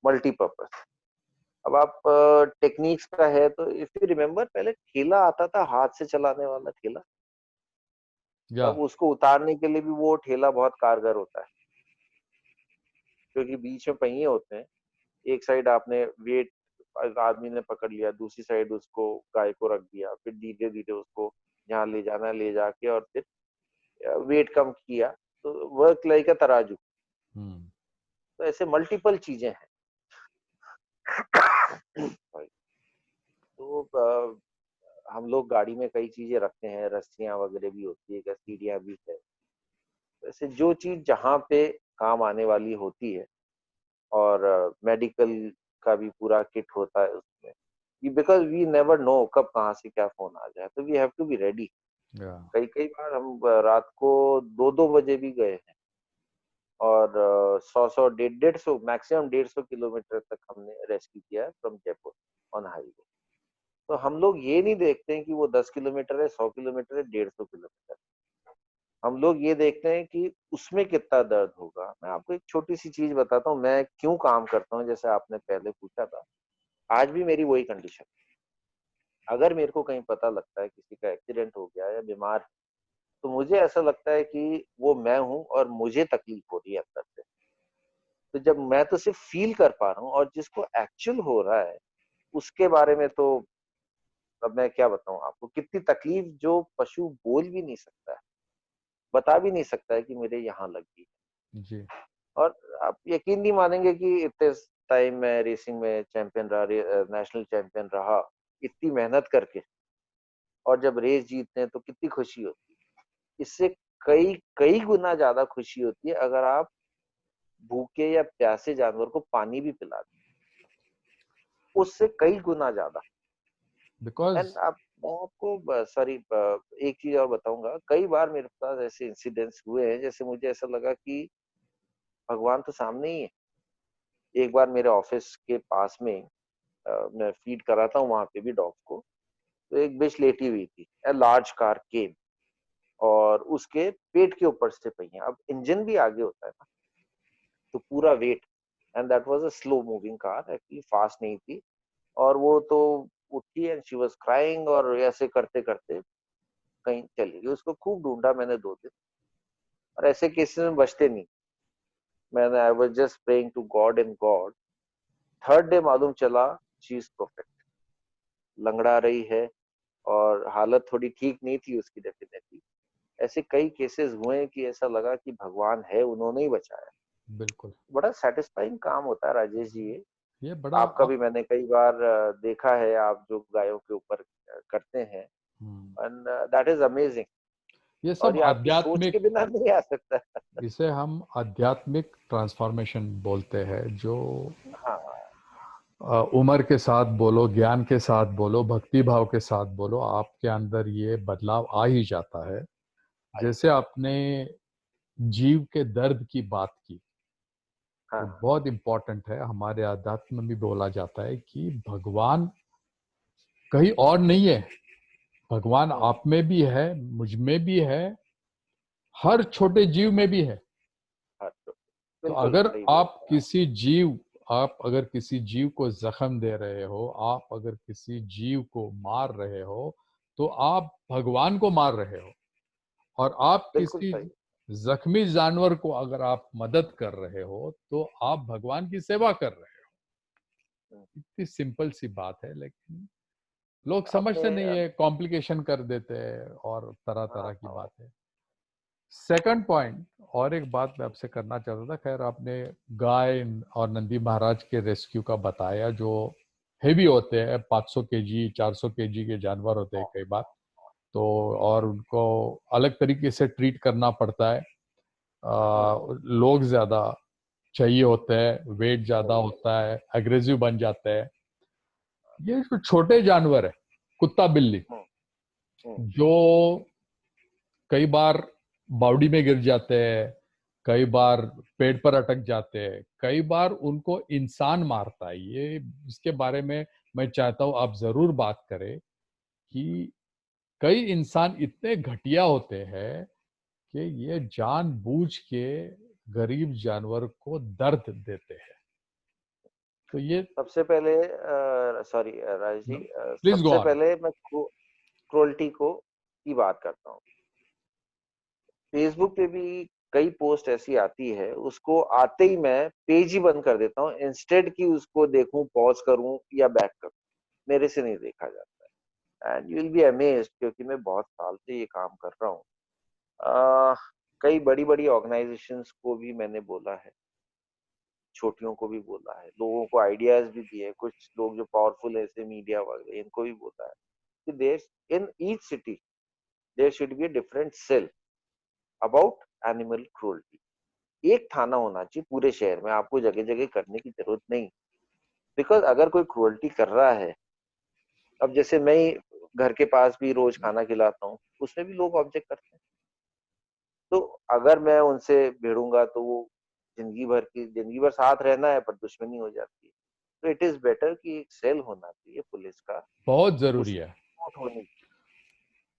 मल्टीपर्पज। अब आप टेक्निक्स का है तो इफ यू रिमेम्बर, पहले ठेला आता था हाथ से चलाने वाला ठेला, या अब उसको उतारने के लिए भी वो ठेला बहुत कारगर होता है, क्योंकि बीच में पहिए होते हैं। एक साइड आपने वेट आदमी ने पकड़ लिया, दूसरी साइड उसको गाय को रख दिया, फिर धीरे धीरे उसको जहाँ ले जाना है ले जाके, और फिर वेट कम किया, तो वर्क लाइक अ तराजू। तो ऐसे मल्टीपल चीजें हैं। तो हम लोग गाड़ी में कई चीजें रखते हैं, रस्सियां वगैरह भी होती है, सीढ़ियां भी है। वैसे जो चीज जहाँ पे काम आने वाली होती है, और मेडिकल का भी पूरा किट होता है उसमें, बिकॉज वी नेवर नो कब कहाँ से क्या फोन आ जाए, तो we have to be ready. या कई कई बार हम रात को 2-2 बजे भी गए हैं, और 100-100, 150, मैक्सिमम 150 किलोमीटर तक हमने रेस्क्यू किया है फ्रॉम जयपुर ऑन हाईवे। तो हम लोग ये नहीं देखते हैं कि वो 10 किलोमीटर है, 100 किलोमीटर है, 150 किलोमीटर। हम लोग ये देखते हैं कि उसमें कितना दर्द होगा। मैं आपको एक छोटी सी चीज बताता हूँ, मैं क्यों काम करता हूँ, जैसे आपने पहले पूछा था। आज भी मेरी वही कंडीशन, अगर मेरे को कहीं पता लगता है किसी का एक्सीडेंट हो गया या बीमार है, तो मुझे ऐसा लगता है कि वो मैं हूँ और मुझे तकलीफ हो रही है अंदर से। तो जब मैं तो सिर्फ फील कर पा रहा हूँ, और जिसको एक्चुअल हो रहा है उसके बारे में तो अब मैं क्या बताऊं आपको, कितनी तकलीफ जो पशु बोल भी नहीं सकता है, बता भी नहीं सकता है कि मेरे यहाँ लगी। जी। और आप यकीन नहीं मानेंगे कि इतने टाइम में रेसिंग में चैंपियन रहा, नेशनल चैंपियन रहा, इतनी मेहनत करके, और जब रेस जीतते हैं तो कितनी खुशी होती है। इससे कई कई गुना ज्यादा खुशी होती है अगर आप भूखे या प्यासे जानवर को पानी भी पिला दें, उससे कई गुना ज्यादा। बिकॉज एंड आप, मैं आपको सॉरी एक चीज और बताऊंगा, कई बार मेरे पास ऐसे इंसिडेंट्स हुए हैं जैसे मुझे ऐसा लगा कि भगवान तो सामने ही है। एक बार मेरे ऑफिस के पास में मैं फीड कराता हूँ वहां पे भी डॉग को, तो एक बिच लेटी हुई थी, ए लार्ज कार केम, और उसके पेट के ऊपर से पहिया, अब इंजन भी आगे होता है ना, तो पूरा weight and that was a slow moving car, actually fast नहीं थी। और वो तो उठी एंड शी वाज क्राइंग, और ऐसे करते करते कहीं चली गई। उसको खूब ढूंढा मैंने 2 दिन, और ऐसे केसेस में बचते नहीं। मैंने I was just praying to God and God. Third day मालूम चला शी इज परफेक्ट, लंगड़ा रही है, और हालत थोड़ी ठीक नहीं थी उसकी डेफिनेटली। ऐसे कई केसेस हुए कि ऐसा लगा कि भगवान है, उन्होंने ही बचाया। बिल्कुल। बड़ा सेटिस्फाइंग काम होता है राजेश जी ये। ये बड़ा आपका आप भी मैंने कई बार देखा है, आप जो गायों के ऊपर करते हैं, हम्म, एंड दैट इज अमेजिंग। ये और सब ये आपकी सोच के आध्यात्मिक, बिना नहीं आ सकता। इसे हम आध्यात्मिक ट्रांसफॉर्मेशन बोलते हैं, जो हाँ। उम्र के साथ बोलो, ज्ञान के साथ बोलो, भक्ति भाव के साथ बोलो, आपके अंदर ये बदलाव आ ही जाता है। आई। जैसे आपने जीव के दर्द की बात की, वो हाँ। बहुत इंपॉर्टेंट है। हमारे अध्यात्म में भी बोला जाता है कि भगवान कहीं और नहीं है, भगवान हम्म, आप में भी है, मुझ में भी है, हर छोटे जीव में भी है। हाँ, तो तो बिल्कुल अगर सही बोल रहे हैं आप अगर किसी जीव को जख्म दे रहे हो, आप अगर किसी जीव को मार रहे हो, तो आप भगवान को मार रहे हो। और आप बिल्कुल किसी सही। जख्मी जानवर को अगर आप मदद कर रहे हो, तो आप भगवान की सेवा कर रहे हो। हम्म, इतनी सिंपल सी बात है, लेकिन लोग आपने समझते नहीं है, कॉम्प्लिकेशन कर देते हैं और तरह हाँ तरह की हाँ। बात है। सेकंड पॉइंट, और एक बात मैं आपसे करना चाहता था। खैर, आपने गाय और नंदी महाराज के रेस्क्यू का बताया, जो हेवी होते हैं, 500 केजी 400 केजी के जानवर होते हैं कई बार। तो और उनको अलग तरीके से ट्रीट करना पड़ता है। हम्म, लोग ज्यादा चाहिए होते हैं, वेट ज्यादा सही है। होता है, एग्रेसिव बन जाते हैं। ये जो छोटे जानवर है, कुत्ता बिल्ली, हम्म, हम्म, जो कई बार बावड़ी में गिर जाते हैं, कई हम्म, बार पेड़ पर अटक जाते हैं, कई बार उनको इंसान मारता है। ये इसके बारे में मैं चाहता हूं आप जरूर बात करें कि कई इंसान इतने घटिया होते हैं कि ये जानबूझ के गरीब जानवर को दर्द देते हैं। तो ये सबसे पहले sorry Raj ji, please go सबसे ऑन। पहले मैं क्रोल्टी को की बात करता हूँ। फेसबुक पे भी कई पोस्ट ऐसी आती है, उसको आते ही मैं पेज ही बंद कर देता हूँ, इंस्टेड कि उसको देखूं, पॉज करूं या बैक करूं। मेरे से नहीं देखा जाता है, and you will be amazed, क्योंकि मैं बहुत साल से ये काम कर रहा हूँ। अ, कई बड़ी बड़ी ऑर्गेनाइजेशंस को भी मैंने बोला है, छोटियों को भी बोला है, लोगों को आइडियाज भी दिए, कुछ लोग जो पावरफुल है ऐसे मीडिया वगैरह, इनको भी बोला है कि there in each city there should be a different cell about animal cruelty. एक थाना होना चाहिए पूरे शहर में, आपको जगह जगह करने की जरूरत नहीं। बिकॉज अगर कोई क्रूरल्टी कर रहा है, अब जैसे मैं ही घर के पास भी रोज खाना खिलाता हूँ, उसमें भी लोग ऑब्जेक्ट करते हैं। तो अगर मैं उनसे भिड़ूंगा तो वो जिंदगी भर साथ रहना है, पर दुश्मनी हो जाती है। तो इट इज बेटर कि एक सेल होना चाहिए पुलिस का, बहुत जरूरी उसकी है। रिपोर्ट होनी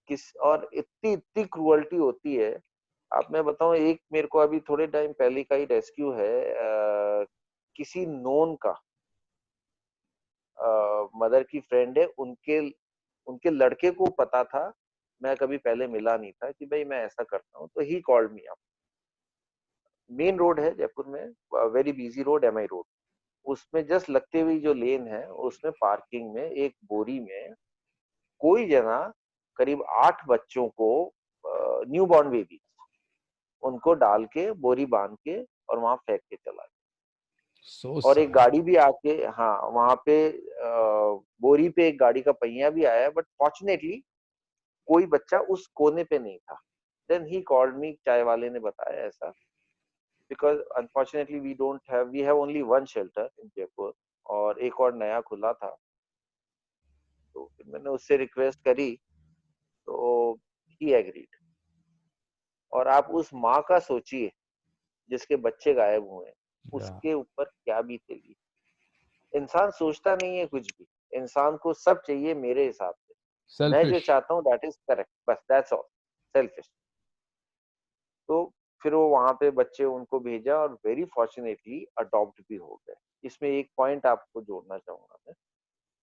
किस। और इतनी इतनी क्रूअल्टी होती है। आप मैं बताऊं, एक मेरे को अभी थोड़े टाइम पहले का ही रेस्क्यू है, किसी नोन का, मदर की फ्रेंड है, उनके उनके लड़के को पता था, मैं कभी पहले मिला नहीं था, कि भाई मैं ऐसा करता हूँ, तो he called me up. Main road है जयपुर में, very busy road, MI road. उसमें जस्ट लगते हुए जो लेन है, उसमें पार्किंग में एक बोरी में कोई जना करीब 8 बच्चों को, न्यू बॉर्न बेबी, उनको डाल के बोरी बांध के और वहां फेंक के चला गया। सो और एक सैड। गाड़ी भी आके, हाँ वहां पे बोरी पे एक गाड़ी का पहिया भी आया, बट फॉर्चुनेटली कोई बच्चा उस कोने पे नहीं था। देन ही कॉल्ड मी, चाय वाले ने बताया ऐसा, because unfortunately we have only one shelter in Jaipur, और एक और नया खुला था। तो फिर मैंने उससे रिक्वेस्ट करी, तो ही एग्रीड। और आप उस माँ का सोचिए जिसके बच्चे गायब हुए, उसके ऊपर क्या बीतेगी। इंसान सोचता नहीं है कुछ भी, इंसान को सब चाहिए मेरे हिसाब से, मैं जो सेल्फिश। चाहता हूँ दैट इज करेक्ट, बस दैट्स ऑल, सेल्फिश। तो फिर वो वहां पे बच्चे उनको भेजा और वेरी फॉर्चुनेटली अडॉप्ट भी हो गए। इसमें एक पॉइंट आपको जोड़ना चाहूंगा मैं।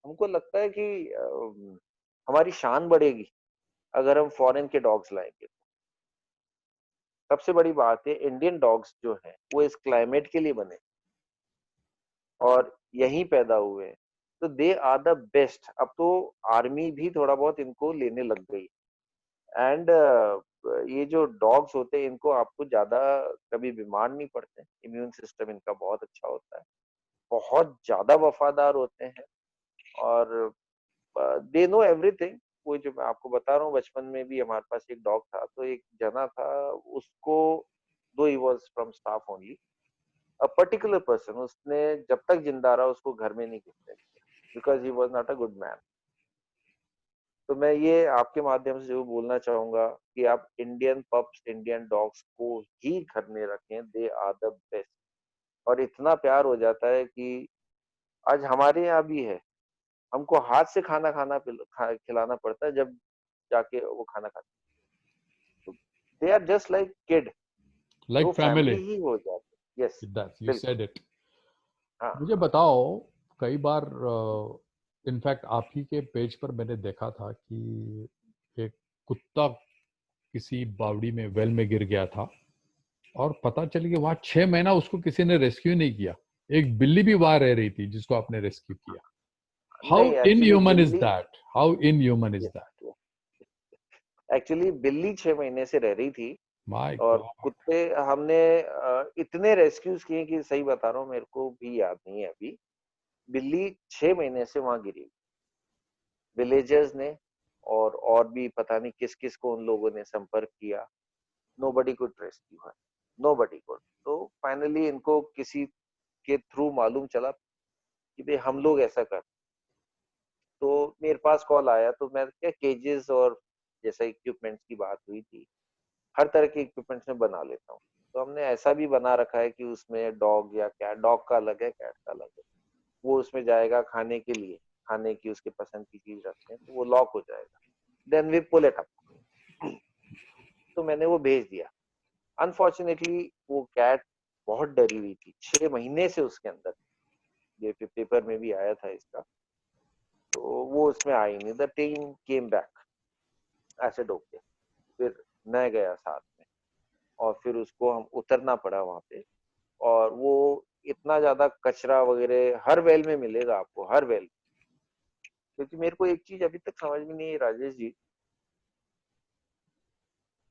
हमको लगता है कि हमारी शान बढ़ेगी अगर हम फॉरेन के डॉग्स लाएंगे। सबसे बड़ी बात है, इंडियन डॉग्स जो है वो इस क्लाइमेट के लिए बने और यहीं पैदा हुए हैं, तो दे आर द बेस्ट। अब तो आर्मी भी थोड़ा बहुत इनको लेने लग गई। एंड ये जो डॉग्स होते हैं इनको आपको ज्यादा कभी बीमार नहीं पड़ते, इम्यून सिस्टम इनका बहुत अच्छा होता है, बहुत ज्यादा वफादार होते हैं और दे नो एवरीथिंग। वो जो मैं आपको बता रहा हूँ, बचपन में भी हमारे पास एक डॉग था, तो एक जना था उसको, दो he was from staff only, a particular person, उसने जब तक जिंदा रहा उसको घर में नहीं घुसने दिया, because he was not a good man. तो मैं ये आपके माध्यम से जो बोलना चाहूंगा कि आप इंडियन पप्स, इंडियन डॉग्स को ही घर में रखें, दे आर द बेस्ट। और इतना प्यार हो जाता है कि आज हमारे यहाँ भी है, हमको हाथ से खाना खिलाना पड़ता है जब जाके वो खाना खाते हैं। They are just like kid, वो लाइक फैमिली फैमिली। ही हो जाते हैं। यस, दैट्स यू बिल्कुल। Said it. हाँ मुझे बताओ, कई बार इनफैक्ट आप ही के पेज पर मैंने देखा था कि एक कुत्ता किसी बावड़ी में, वेल में गिर गया था और पता चल गया वहां 6 महीना उसको किसी ने रेस्क्यू नहीं किया। एक बिल्ली भी वहां रह रही थी जिसको आपने रेस्क्यू किया। हाउ नहीं, एक्चुअली इनह्यूमन इज बिल्ली, that? How inhuman is that? Actually बिल्ली 6 महीने से रह रही थी। माय और गॉड। कुत्ते हमने इतने रेस्क्यूज किए कि सही बता रहा हूँ, मेरे को भी याद नहीं है अभी। बिल्ली 6 महीने से वहां गिरी, विलेजर्स ने और भी पता नहीं किस किस को उन लोगों ने संपर्क किया, nobody could rescue her, nobody could. तो फाइनली इनको किसी के थ्रू मालूम चला कि भाई हम लोग ऐसा कर, तो मेरे पास कॉल आया। तो मैं क्या, केजेस और जैसा इक्विपमेंट्स की बात हुई थी, हर तरह के इक्विपमेंट्स में बना लेता हूँ। तो हमने ऐसा भी बना रखा है कि उसमें डॉग या कैट, डॉग का अलग है, कैट का अलग है। वो उसमें जाएगा खाने के लिए, खाने की उसके पसंद की चीज रखते हैं, तो वो लॉक हो जाएगा, then we pull it up. तो मैंने वो भेज दिया। अनफॉर्चुनेटली वो कैट बहुत डरी हुई थी, 6 महीने से उसके अंदर, ये पेपर में भी आया था इसका। तो वो उसमें आई नहीं, द टीम केम बैक ऐसे डॉग के। फिर मैं गया साथ में और फिर उसको हम उतरना पड़ा वहां पे। और वो इतना ज्यादा कचरा वगैरह हर वेल में मिलेगा आपको, हर वेल। क्योंकि मेरे को एक चीज अभी तक समझ में नहीं आई राजेश जी,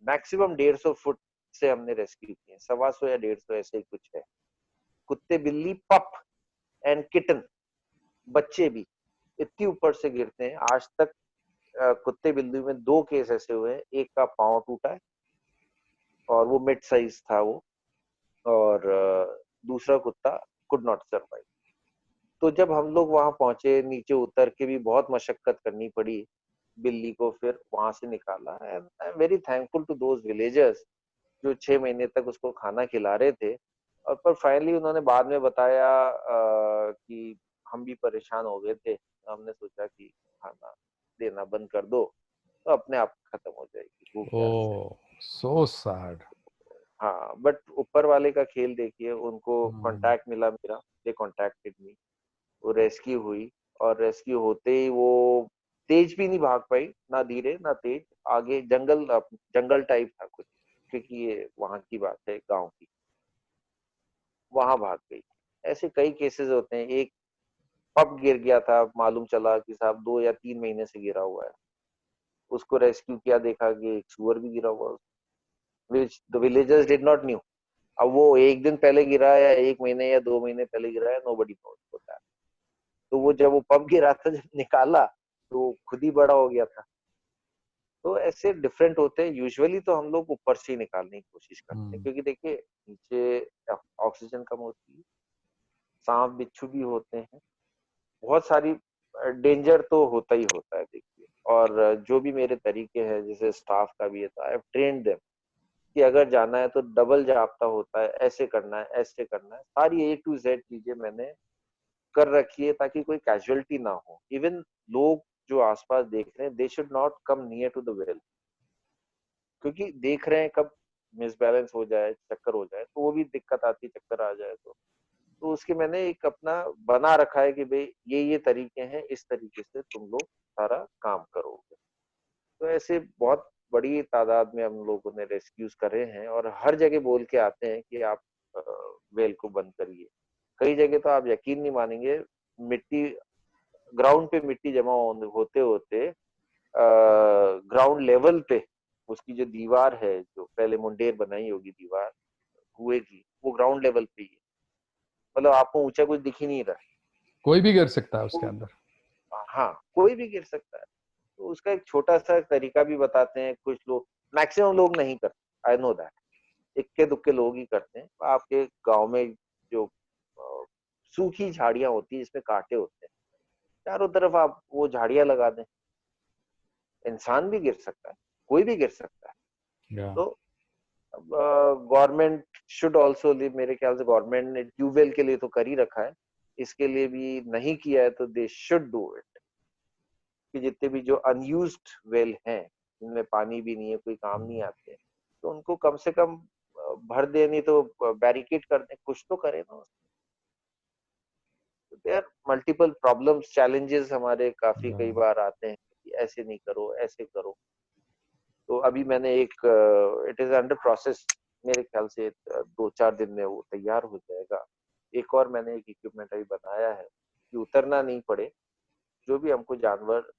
मैक्सिमम 150 फुट से हमने रेस्क्यू किए, 125 या 150 ऐसे ही कुछ है। कुत्ते, बिल्ली, पप एंड किटन, बच्चे भी इतनी ऊपर से गिरते हैं। आज तक कुत्ते बिल्ली में 2 केस ऐसे हुए हैं, एक का पाँव टूटा है और वो मिड साइज था वो, और दूसरा कुत्ता कुड नॉट सर्वाइव। तो जब हम लोग वहां पहुंचे, नीचे उतर के भी बहुत मशक्कत करनी पड़ी, बिल्ली को फिर वहां से निकाला। And I am very thankful to those villagers जो 6 महीने तक उसको खाना खिला रहे थे। और पर फाइनली उन्होंने बाद में बताया कि हम भी परेशान हो गए थे, तो हमने सोचा कि खाना देना बंद कर दो, तो अपने आप खत्म हो जाएगी भूख ओ, प्यास से। So sad. हाँ, बट ऊपर वाले का खेल देखिए, उनको कांटेक्ट मिला मेरा, दे कांटेक्टेड मी, वो रेस्क्यू हुई। और रेस्क्यू होते ही वो तेज भी नहीं भाग पाई, ना धीरे ना तेज, आगे जंगल, जंगल टाइप था कुछ, क्योंकि ये वहां की बात है, गांव की, वहां भाग गई। ऐसे कई केसेस होते हैं। एक पप गिर गया था, मालूम चला कि साहब 2 या 3 महीने से गिरा हुआ है, उसको रेस्क्यू किया, देखा कि एक सुअर भी गिरा हुआ है, which the villagers did not new. अब वो एक दिन पहले गिरा है या 1 महीने या 2 महीने पहले गिरा है, नो बडी नोज होता है। तो वो जब वो पप गिरा था, जब निकाला तो खुद ही बड़ा हो गया था। तो ऐसे डिफरेंट होते हैं। यूजुअली तो हम लोग ऊपर से ही निकालने की कोशिश करते हैं, क्योंकि देखिए नीचे ऑक्सीजन कम होती है, सांप बिच्छू भी होते हैं, बहुत सारी डेंजर तो होता ही होता है देखिए। और जो भी मेरे तरीके हैं, जैसे स्टाफ का भी है, तो आई हैव ट्रेन्ड देम कि अगर जाना है तो डबल जाब्ता होता है, ऐसे करना है, ऐसे करना है, सारी A to Z चीजें मैंने कर रखी है ताकि कोई कैजुअलिटी ना हो। इवन लोग जो आसपास देख रहे हैं, they should not come near to the well, क्योंकि देख रहे हैं कब मिसबैलेंस हो जाए, चक्कर हो जाए, तो वो भी दिक्कत आती है, चक्कर आ जाए तो उसके मैंने एक अपना बना रखा है कि भाई ये तरीके हैं, इस तरीके से तुम लोग सारा काम करोगे। तो ऐसे बहुत बड़ी तादाद में हम लोगों ने रेस्क्यूज करे हैं और हर जगह बोल के आते हैं कि आप वेल को बंद करिए। कई जगह तो आप यकीन नहीं मानेंगे, मिट्टी ग्राउंड पे मिट्टी जमा होते होते ग्राउंड लेवल पे उसकी जो दीवार है, जो पहले मुंडेर बनाई होगी दीवार कुएं की, वो ग्राउंड लेवल पे ही है। मतलब आपको ऊंचा कुछ दिख ही नहीं रहा कोई भी गिर सकता है उसके है। अंदर। हाँ, कोई भी गिर सकता है। तो उसका एक छोटा-सा तरीका भी बताते हैं कुछ लोग, मैक्सिमम लोग नहीं करते, आई नो दैट। इक्के-दुक्के लोग ही करते हैं। आपके गाँव में जो अ, सूखी झाड़ियाँ होती हैं, जिसमें काँटे होते हैं, चारों तरफ आप वो झाड़ियाँ लगा दें, इंसान भी गिर सकता है, कोई भी गिर सकता है। या तो गवर्नमेंट शुड आल्सो मेरे ख्याल से गवर्नमेंट ने ट्यूबवेल के लिए तो कर ही रखा है। इसके लिए भी नहीं किया है तो दे शुड डू इट। कि जितने भी जो अनयूज्ड वेल हैं, जिनमें पानी भी नहीं है, कोई काम नहीं आते, तो उनको कम से कम भर दे, नहीं तो बैरिकेड कर दें, कुछ तो करें ना। देयर मल्टीपल प्रॉब्लम्स, चैलेंजेस हमारे काफी या कई बार आते हैं कि ऐसे नहीं करो, ऐसे करो। तो अभी मैंने एक, इट इज अंडर प्रोसेस, मेरे ख्याल से 2-4 दिन में वो तैयार हो जाएगा। एक और मैंने एक इक्विपमेंट अभी बनाया है कि उतरना नहीं पड़े, जो भी हमको जानवर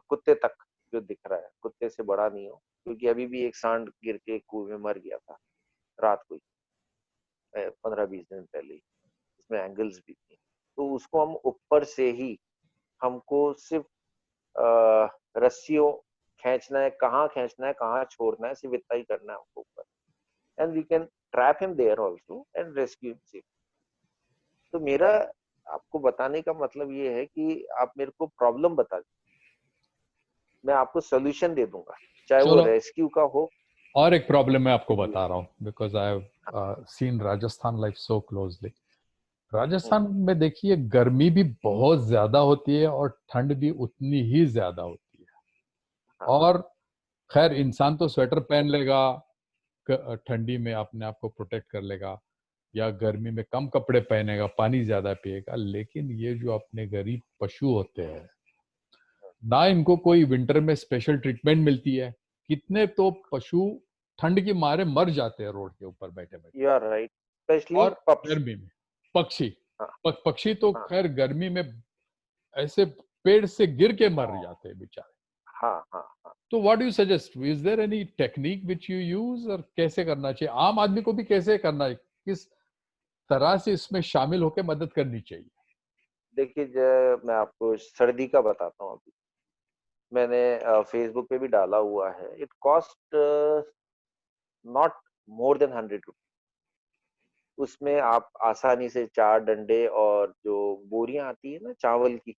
कुत्ते तक जो दिख रहा है, कुत्ते से बड़ा नहीं हो, क्योंकि अभी भी एक सांड गिर के कुएं में मर गया था रात को ही, 15-20 दिन पहले ही। उसमें एंगल्स भी थी, तो उसको हम ऊपर से ही, हमको सिर्फ रस्सियों खींचना है, कहाँ खींचना है, कहाँ छोड़ना है, सिर्फ इतना ही करना है हमको ऊपर, and we can trap him there also and rescue him safe. तो मेरा आपको बताने का मतलब ये है कि आप मेरे को प्रॉब्लम बता दीजिए, मैं आपको सोल्यूशन दे दूंगा, चाहे वो चलो, रेस्क्यू का हो। और एक प्रॉब्लम मैं आपको जी। बता रहा हूँ, because I have seen Rajasthan life so closely. Hmm, Rajasthan में देखिए गर्मी भी बहुत ज्यादा होती है और ठंड भी उतनी ही ज्यादा होती है। हाँ और खैर इंसान तो स्वेटर पहन लेगा, ठंडी में अपने आप को प्रोटेक्ट कर लेगा, या गर्मी में कम कपड़े पहनेगा, पानी ज्यादा पिएगा, लेकिन ये जो अपने गरीब पशु होते हैं ना, इनको कोई विंटर में स्पेशल ट्रीटमेंट मिलती है। कितने तो पशु ठंड की मारे मर जाते हैं रोड के ऊपर बैठे बैठे। यू आर राइट, स्पेशली और पप्स। गर्मी में पक्षी, हाँ पक्षी तो हाँ खैर गर्मी में ऐसे पेड़ से गिर के मर जाते हैं बेचारे। हाँ हाँ हाँ। तो what do you suggest, is there any technique which you use, और कैसे करना चाहिए आम आदमी को भी, कैसे करना है, किस तरह से इसमें शामिल होकर मदद करनी चाहिए? देखिए, मैं आपको सर्दी का बताता हूँ अभी। मैंने फेसबुक पे भी डाला हुआ है, it cost not more than 100 rupees. उसमें आप आसानी से 4 डंडे और जो बोरियां आती है ना चावल की,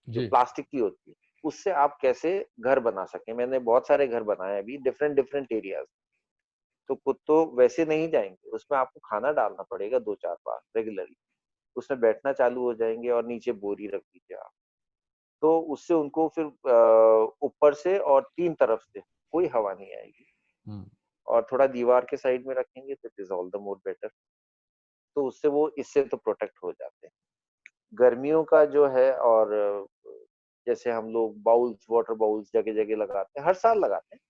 जो जी। प्लास्टिक की होती है, उससे आप कैसे घर बना सके। मैंने बहुत सारे घर बनाए अभी, डिफरेंट डिफरेंट एरियाज। तो कुत्तों वैसे नहीं जाएंगे उसमें, आपको खाना डालना पड़ेगा 2-4 बार रेगुलरली। उसमें बैठना चालू हो जाएंगे और नीचे बोरी रख दीजिए आप। तो उससे उनको फिर ऊपर से और 3 तरफ से कोई हवा नहीं आएगी। हम्म। और थोड़ा दीवार के साइड में रखेंगे तो it is all the more better. तो उससे वो इससे तो प्रोटेक्ट हो जाते हैं गर्मियों का जो है। और जैसे हम लोग बाउल्स, वाटर बाउल्स जगह जगह लगाते हैं, हर साल लगाते हैं।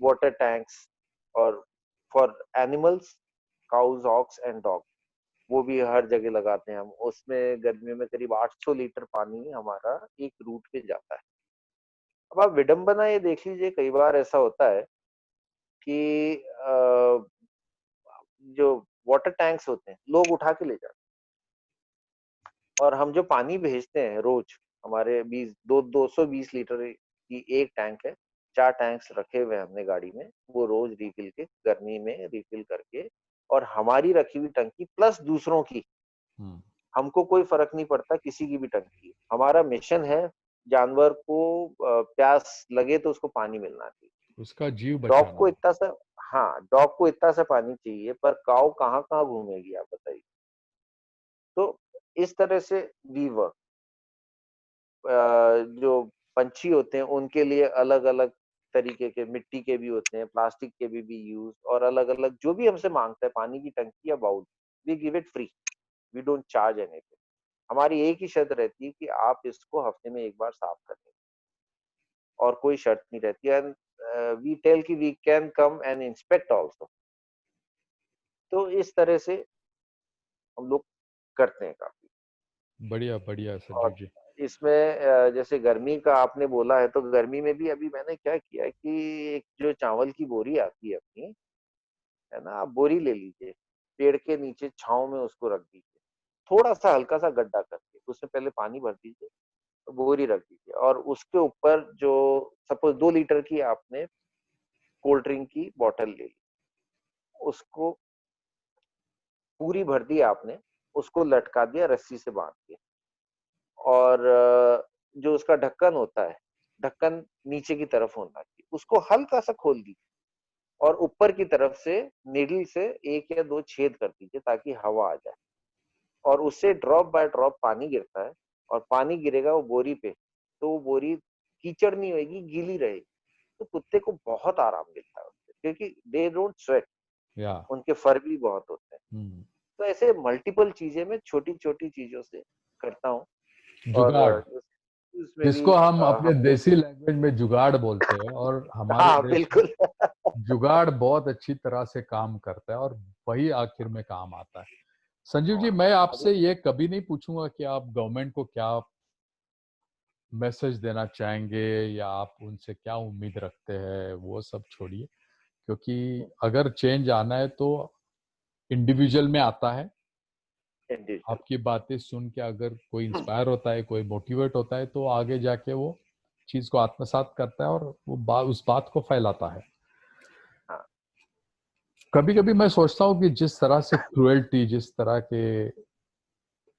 वाटर टैंक्स, और for animals, cows, ox and dog, वो भी हर जगह लगाते हैं हम। उसमें गर्मियों में करीब 800 लीटर पानी हमारा एक रूट पे जाता है। अब आप विडंबना ये देख लीजिए, कई बार ऐसा होता है कि जो वाटर टैंक्स होते हैं लोग उठा के ले जाते हैं, और हम जो पानी भेजते हैं रोज, हमारे 220 लीटर की एक टैंक है। 4 टैंक्स रखे हुए हैं हमने गाड़ी में, वो रोज रिफिल के, गर्मी में रिफिल करके, और हमारी रखी हुई टंकी प्लस दूसरों की, हम्म। हमको कोई फर्क नहीं पड़ता किसी की भी टंकी। हमारा मिशन है जानवर को प्यास लगे तो उसको पानी मिलना चाहिए। उसका जीव डॉग बचाना को है। इतना सा, हाँ, डॉग को इतना सा पानी चाहिए, पर काऊ कहाँ कहाँ घूमेगी आप बताइए। तो इस तरह से वी वर्क। जो पंछी होते हैं उनके लिए अलग अलग तरीके के, मिट्टी के भी होते हैं, प्लास्टिक के भी यूज, और अलग अलग जो भी हमसे मांगता है, पानी की टंकी या bowl, we give it free, we don't charge anything. हमारी एक ही शर्त रहती है कि आप इसको हफ्ते में एक बार साफ करें, और कोई शर्त नहीं रहती। एंड वी टेल कि we can come and inspect also. तो इस तरह से हम लोग करते हैं काफी। बढ़िया बढ़िया संजीव और जी। इसमें जैसे गर्मी का आपने बोला है, तो गर्मी में भी अभी मैंने क्या किया है कि एक जो चावल की बोरी आती है अपनी, है ना, आप बोरी ले लीजिए, पेड़ के नीचे छांव में उसको रख दीजिए, थोड़ा सा हल्का सा गड्ढा करके उसमें पहले पानी भर दीजिए, तो बोरी रख दीजिए, और उसके ऊपर जो, सपोज 2 लीटर की आपने कोल्ड ड्रिंक की बॉटल ले ली, उसको पूरी भर दी आपने, उसको लटका दिया रस्सी से बांध के, और जो उसका ढक्कन होता है, ढक्कन नीचे की तरफ होना चाहिए, उसको हल्का सा खोल दीजिए, और ऊपर की तरफ से नीडल से 1 या 2 छेद कर दीजिए ताकि हवा आ जाए, और उससे ड्रॉप बाय ड्रॉप पानी गिरता है, और पानी गिरेगा वो बोरी पे, तो वो बोरी कीचड़ नहीं होगी, गीली रहेगी। तो कुत्ते को बहुत आराम मिलता है उससे, क्योंकि दे डोंट स्वेट, या उनके फर भी बहुत होते हैं। हम्म, तो ऐसे मल्टीपल चीजें मैं छोटी छोटी चीजों से करता हूँ। और जुगाड़, उसमें भी जिसको हम अपने हमने, देसी लैंग्वेज में जुगाड़ बोलते हैं, और हमारे हाँ देश में बिल्कुल। जुगाड़ बहुत अच्छी तरह से काम करता है, और वही आखिर में काम आता है। संजीव जी, हाँ, मैं अभी आपसे ये कभी नहीं पूछूंगा कि आप गवर्नमेंट को क्या मैसेज देना चाहेंगे या आप उनसे क्या उम्मीद रखते हैं, वो सब छोड़िए। क्योंकि अगर चेंज आना है तो इंडिविजुअल में आता है। इंडिविजुअल। आपकी बातें सुन के अगर कोई इंस्पायर होता है, कोई मोटिवेट होता है, तो आगे जाके वो चीज को आत्मसात करता है और वो उस बात को फैलाता है। हाँ। कभी कभी मैं सोचता हूँ कि जिस तरह से क्रुएल्टी, जिस तरह के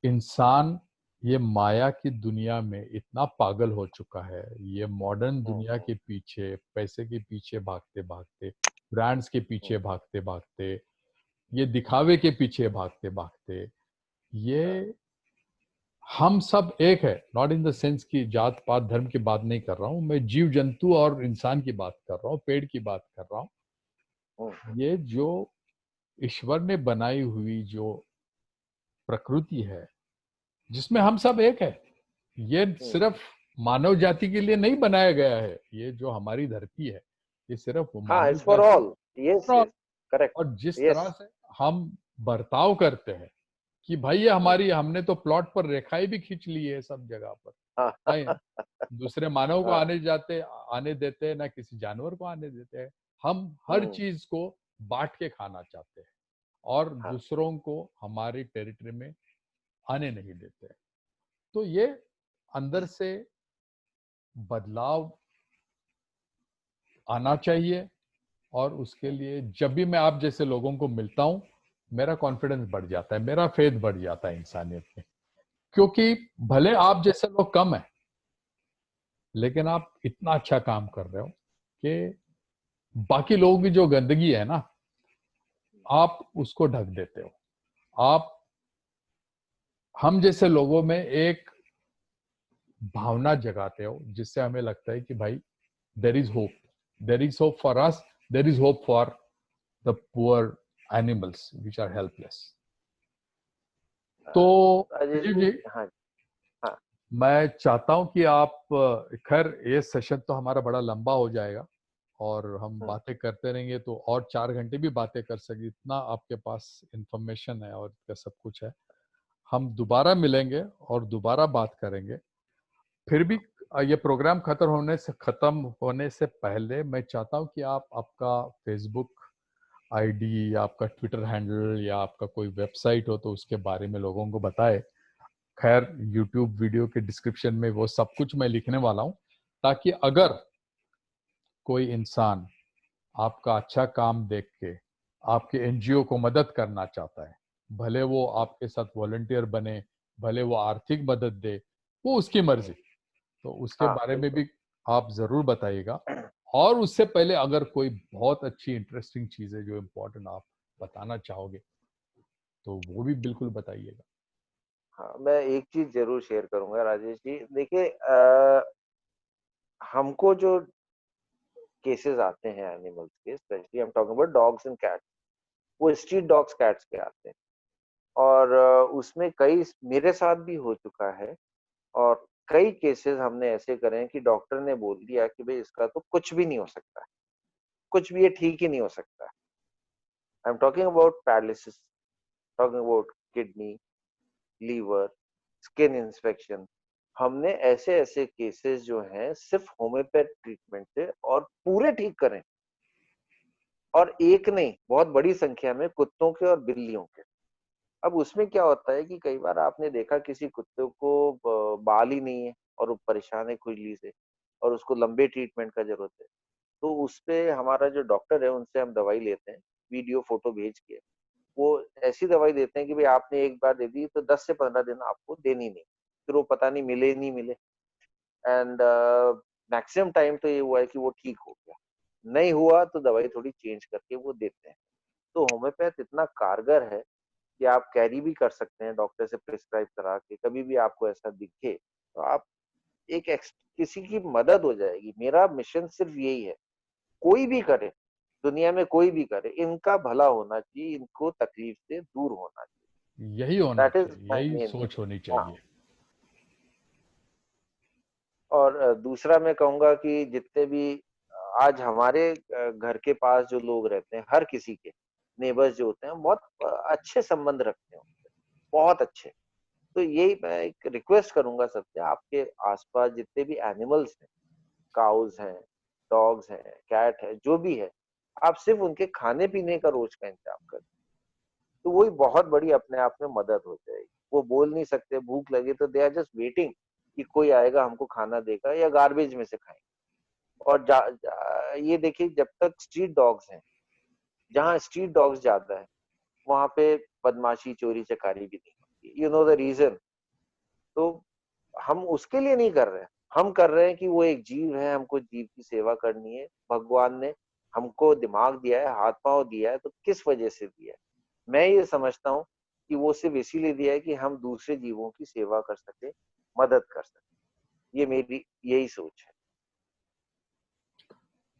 इंसान ये माया की दुनिया में इतना पागल हो चुका है, ये मॉडर्न दुनिया के पीछे, पैसे के पीछे भागते भागते, ब्रांड्स के पीछे भागते भागते, ये दिखावे के पीछे भागते भागते, ये हम सब एक है, नॉट इन द सेंस कि जात पात धर्म की बात नहीं कर रहा हूं मैं, जीव जंतु और इंसान की बात कर रहा हूं, पेड़ की बात कर रहा हूं। ये जो ईश्वर ने बनाई हुई जो प्रकृति है, जिसमें हम सब एक है, ये सिर्फ मानव जाति के लिए नहीं बनाया गया है। ये जो हमारी धरती है, ये सिर्फ हाँ, मानव इट्स फॉर जाति ऑल। यस, और यस, करेक्ट। और जिस यस। तरह से हम बर्ताव करते हैं कि भाई ये हमारी, हमने तो प्लॉट पर रेखाएं भी खींच ली है सब जगह पर, हाँ। नहीं दूसरे मानव को हाँ। आने देते हैं, ना किसी जानवर को आने देते हैं। हम हर हम्म। चीज को बांट के खाना चाहते हैं और हाँ। दूसरों को हमारी टेरिटरी में आने नहीं देते हैं। तो ये अंदर से बदलाव आना चाहिए, और उसके लिए जब भी मैं आप जैसे लोगों को मिलता हूं, मेरा कॉन्फिडेंस बढ़ जाता है, मेरा फेथ बढ़ जाता है इंसानियत में। क्योंकि भले आप जैसे लोग कम है, लेकिन आप इतना अच्छा काम कर रहे हो कि बाकी लोगों की जो गंदगी है ना, आप उसको ढक देते हो। आप हम जैसे लोगों में एक भावना जगाते हो, जिससे हमें लगता है कि भाई there is hope, there is hope for us, there is hope for the poor animals which are helpless. तो राजेश संजीव जी। जी, हाँ। हाँ। मैं चाहता हूं कि आप, खैर ये सेशन तो हमारा बड़ा लंबा हो जाएगा, और हम हम्म। बातें करते रहेंगे तो और 4 घंटे भी बातें कर सके, इतना आपके पास इंफॉर्मेशन है और इतना सब कुछ है। हम दोबारा मिलेंगे और दोबारा बात करेंगे। फिर भी ये प्रोग्राम खत्म होने से पहले मैं चाहता हूं कि आप आपका फेसबुक आईडी या आपका ट्विटर हैंडल या आपका कोई वेबसाइट हो तो उसके बारे में लोगों को बताएं। खैर, यूट्यूब वीडियो के डिस्क्रिप्शन में वो सब कुछ मैं लिखने वाला हूं, ताकि अगर कोई इंसान आपका अच्छा काम देख के आपके एनजीओ को मदद करना चाहता है, भले वो आपके साथ वॉलंटियर बने, भले वो आर्थिक मदद दे, वो उसकी मर्जी, तो उसके हाँ, बारे में बिल्कुल। भी आप जरूर बताइएगा। और उससे पहले अगर कोई बहुत अच्छी इंटरेस्टिंग चीज है जो इम्पोर्टेंट आप बताना चाहोगे, तो वो भी बिल्कुल बताइएगा। हाँ, मैं एक चीज जरूर शेयर करूंगा राजेश जी। देखिए, हमको जो केसेस आते हैं एनिमल्स के, specially I am talking about dogs and cats, वो स्ट्रीट डॉग्स कैट्स के आते हैं। और उसमें कई मेरे साथ भी हो चुका है, और कई केसेस हमने ऐसे करे हैं कि डॉक्टर ने बोल दिया कि भाई इसका तो कुछ भी नहीं हो सकता है, कुछ भी ये ठीक ही नहीं हो सकता है। I am talking about paralysis, talking about kidney, liver, skin inspection. हमने ऐसे ऐसे केसेस जो हैं सिर्फ होम्योपैथ ट्रीटमेंट से और पूरे ठीक करें, और एक नहीं, बहुत बड़ी संख्या में कुत्तों के और बिल्लियों के। अब उसमें क्या होता है कि कई बार आपने देखा किसी कुत्ते को बाल ही नहीं है और वो परेशान है खुजली से, और उसको लंबे ट्रीटमेंट का जरूरत है, तो उस पे हमारा जो डॉक्टर है उनसे हम दवाई लेते हैं, वीडियो फोटो भेज के। वो ऐसी दवाई देते हैं कि भाई आपने एक बार दे दी तो 10 से 15 दिन आपको देनी नहीं, फिर वो पता नहीं मिले नहीं मिले। एंड मैक्सिमम टाइम तो ये हुआ है कि वो ठीक हो गया, नहीं हुआ तो दवाई थोड़ी चेंज करके वो देते हैं। तो होम्योपैथ इतना कारगर है कि आप कैरी भी कर सकते हैं डॉक्टर से प्रिस्क्राइब करा के, कभी भी आपको ऐसा दिखे तो आप किसी की मदद हो जाएगी। मेरा मिशन सिर्फ यही है, कोई भी करे, दुनिया में कोई भी करे, इनका भला होना चाहिए, इनको तकलीफ से दूर होना यही होना चाहिए। दैट इज चाहिए, माय यही मेन। सोच होनी हाँ, चाहिए। और दूसरा मैं कहूंगा कि जितने भी आज हमारे घर के पास जो लोग रहते हैं, हर किसी के नेबर्स जो होते हैं बहुत अच्छे संबंध रखते हैं उनसे, बहुत अच्छे। तो यही मैं एक रिक्वेस्ट करूंगा सबसे, आपके आसपास जितने भी एनिमल्स हैं, काउज हैं, डॉग्स हैं, कैट है, जो भी है, आप सिर्फ उनके खाने पीने का रोज का इंतजाम करें, तो वही बहुत बड़ी अपने आप में मदद हो जाएगी। वो बोल नहीं सकते, भूख लगी तो दे आर जस्ट वेटिंग कि कोई आएगा हमको खाना देगा, या गार्बेज में से खाएंगे। और ये देखिए, जब तक स्ट्रीट डॉग्स हैं, जहाँ स्ट्रीट डॉग्स ज्यादा है, वहां पे बदमाशी चोरी चकारी भी नहीं होती, यू नो द रीजन। तो हम उसके लिए नहीं कर रहे हैं, हम कर रहे हैं कि वो एक जीव है, हमको जीव की सेवा करनी है। भगवान ने हमको दिमाग दिया है, हाथ पांव दिया है, तो किस वजह से दिया है? मैं ये समझता हूँ कि वो सिर्फ इसीलिए दिया है कि हम दूसरे जीवों की सेवा कर सके, मदद कर सके। ये मेरी यही सोच है।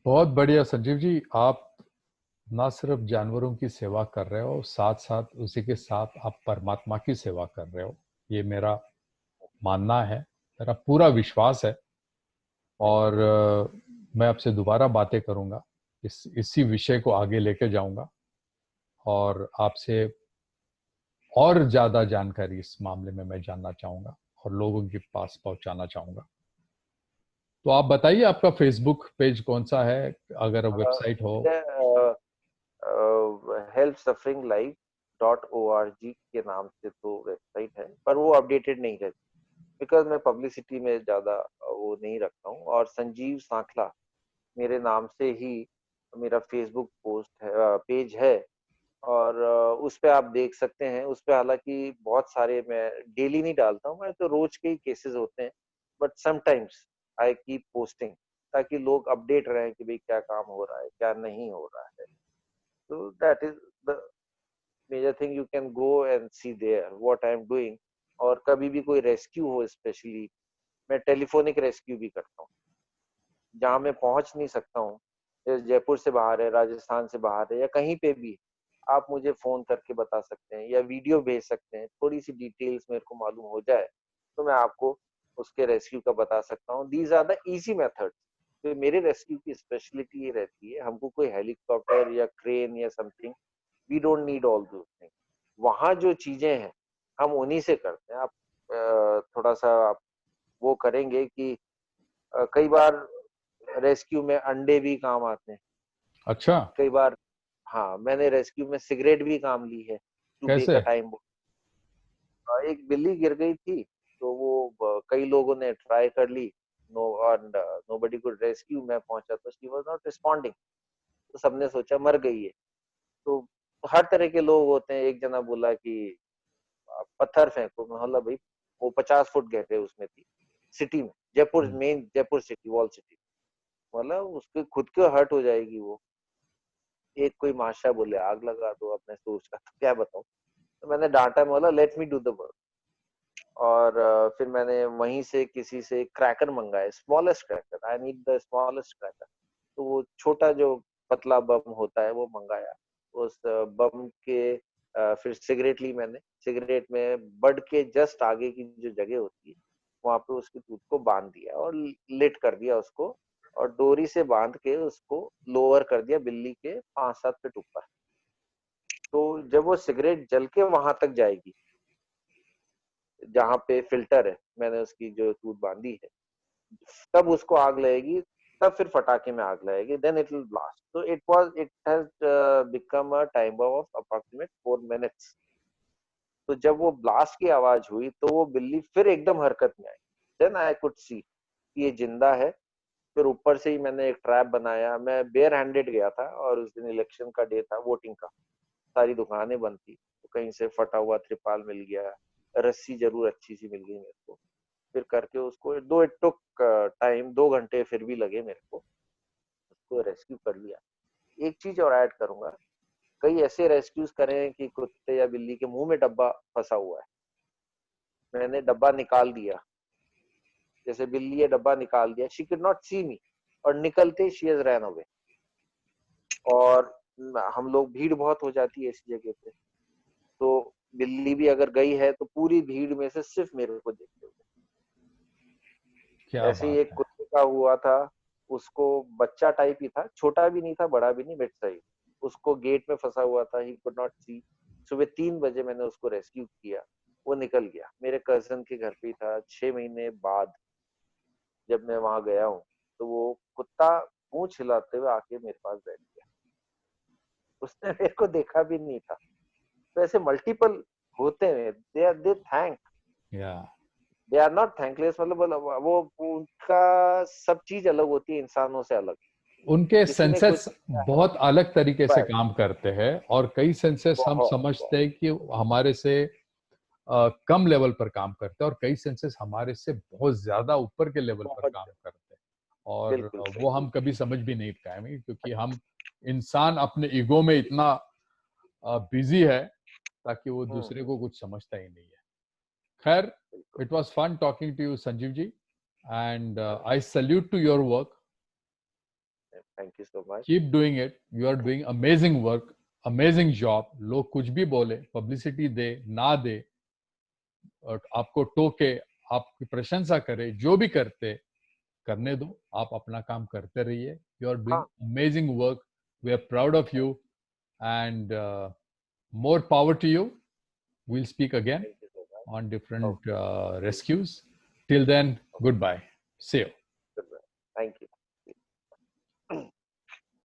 बहुत बढ़िया संजीव जी, आप ना सिर्फ जानवरों की सेवा कर रहे हो, साथ साथ उसी के साथ आप परमात्मा की सेवा कर रहे हो। ये मेरा मानना है, मेरा पूरा विश्वास है। और मैं आपसे दोबारा बातें करूंगा, इसी विषय को आगे लेके जाऊंगा, और आपसे और ज्यादा जानकारी इस मामले में मैं जानना चाहूंगा और लोगों के पास पहुंचाना चाहूंगा। तो आप बताइए, आपका फेसबुक पेज कौन सा है, अगर वेबसाइट हो? हेल्प सफरिंग लाइफ .org के नाम से तो वेबसाइट है, पर वो अपडेटेड नहीं रहती, बिकॉज मैं पब्लिसिटी में ज्यादा वो नहीं रखता हूँ। और संजीव सांखला मेरे नाम से ही मेरा फेसबुक पोस्ट है, पेज है। और उस पे आप देख सकते हैं। उस पे हालांकि बहुत सारे, मैं डेली नहीं डालता हूँ, मैं तो रोज के ही केसेस होते हैं, but sometimes I keep posting, ताकि लोग अपडेट रहें कि भाई क्या काम हो रहा है, क्या नहीं हो रहा है। तो that is the major thing, you can go and see there what I am doing. और कभी भी कोई रेस्क्यू हो, स्पेशली मैं टेलीफोनिक रेस्क्यू भी करता हूँ, जहाँ मैं पहुंच नहीं सकता हूँ, जयपुर से बाहर है, राजस्थान से बाहर है, या कहीं पे भी, आप मुझे फोन करके बता सकते हैं या वीडियो भेज सकते हैं, थोड़ी सी डिटेल्स मेरे को मालूम हो जाए तो मैं आपको उसके रेस्क्यू का बता सकता हूँ। These are the easy methods. तो मेरे रेस्क्यू की स्पेशलिटी ये रहती है, हमको कोई हेलीकॉप्टर या क्रेन या something, we don't need all two thing. वहां जो चीजें हैं हम उन्हीं से करते हैं। आप थोड़ा सा आप वो करेंगे कि कई बार रेस्क्यू में अंडे भी काम आते हैं। अच्छा। कई बार, हाँ, मैंने रेस्क्यू में सिगरेट भी काम ली है, सुबह कैसे? का टाइम। एक बिल्ली गिर गई थी, तो वो कई लोगों ने ट्राई कर ली, no, and nobody could rescue. मैं पहुंचा तो शी वाज नॉट रिस्पॉन्डिंग, तो सबने सोचा मर गई है। तो हर तरह के लोग होते हैं। एक जना बोला कि पत्थर फेंको, मैं भाई वो 50 फुट गहरे उसमें थी, सिटी में, Jaipur main, Jaipur city, wall city. मतलब उसके खुद को हर्ट हो जाएगी वो। एक कोई माशा बोले आग लगा दो अपने सोच का, तो क्या बताऊं। तो मैंने डांटा, बोला let me do the work. और फिर मैंने वहीं से किसी से क्रैकर मंगाए, smallest cracker, I need the smallest cracker. तो वो छोटा जो पतला बम होता है वो मंगाया। उस बम के फिर सिगरेट ली मैंने। सिगरेट में बड के जस्ट आगे की जो जगह होती है वहां पे उसकी दूध को बांध दिया और लिट कर दिया उसको, और डोरी से बांध के उसको लोअर कर दिया बिल्ली के 5-7 फीट ऊपर। तो जब वो सिगरेट जल के वहां तक जाएगी जहाँ पे फिल्टर है, मैंने उसकी जो दूध बांधी है, तब उसको आग लगेगी, तब फिर फटाके में आग लगेगी, देन इट विल ब्लास्ट। तो it has become a time bomb of approximate 4 minutes. तो जब वो ब्लास्ट की आवाज हुई तो वो बिल्ली फिर एकदम हरकत में आई। देन आई कुड सी ये जिंदा है। फिर ऊपर से ही मैंने एक ट्रैप बनाया। मैं बेयर हैंडेड गया था और उस दिन इलेक्शन का डे था, वोटिंग का। सारी दुकानें बंद थी, तो कहीं से फटा हुआ त्रिपाल मिल गया, रस्सी जरूर अच्छी सी मिल गई मेरे को। फिर करके उसको दो इट टुक टाइम, 2 घंटे फिर भी लगे मेरे को, उसको रेस्क्यू कर लिया। एक चीज और ऐड करूंगा, कई ऐसे रेस्क्यूज करे हैं कि कुत्ते या बिल्ली के मुंह में डब्बा फंसा हुआ है, मैंने डब्बा निकाल दिया। जैसे बिल्ली ये डब्बा निकाल दिया, शी कुड नॉट सी मी, और निकलते शी हैज रन अवे। और हम लोग, भीड़ बहुत हो जाती है ऐसी जगह पे, तो बिल्ली भी अगर गई है तो पूरी भीड़ में से सिर्फ मेरे को देखते हुए। क्या ऐसे ही बात एक है। कुत्ते का हुआ था, उसको बच्चा टाइप ही था, छोटा भी नहीं था बड़ा भी नहीं, मिड साइज। उसको गेट में फंसा हुआ था, ही कुड नॉट सी। सुबह 3 बजे मैंने उसको रेस्क्यू किया, वो निकल गया। मेरे कजन के घर पे ही था। 6 महीने बाद जब मैं वहां गया हूँ, तो वो कुत्ता पूंछ हिलाते हुए आके मेरे पास बैठ गया। उसने मेरे को देखा भी नहीं था। तो ऐसे मल्टीपल होते हैं, दे थैंक, या दे आर नॉट थैंकलेस। मतलब वो उनका सब चीज अलग होती है इंसानों से अलग। उनके किसी ने कुछ सेंसेस बहुत अलग तरीके से बस काम करते हैं, और कई सेंसेस हम बहुत समझते बहुत हैं कि हमारे से कम लेवल पर काम करते हैं, और कई सेंसेस हमारे से बहुत ज्यादा ऊपर के लेवल पर बहुत काम करते हैं, और बिल्कुल सही। वो हम कभी समझ भी नहीं पाएंगे, क्योंकि हम इंसान अपने ईगो में इतना बिजी है ताकि वो दूसरे को कुछ समझता ही नहीं है। खैर, बिल्कुल। It was fun talking to you Sanjeev ji, and I salute to your work. Thank you so much. Keep doing it, you are doing amazing work, amazing job. लोग कुछ भी बोले, पब्लिसिटी दे ना दे, और आपको टोके, आपकी प्रशंसा करे, जो भी करते करने दो, आप अपना काम करते रहिए। यू आर डूइंग हाँ, amazing work, we are proud of you, and more power to you. We'll speak again thank you so much. on different okay. rescues. Till then, okay. goodbye. See you. Thank you.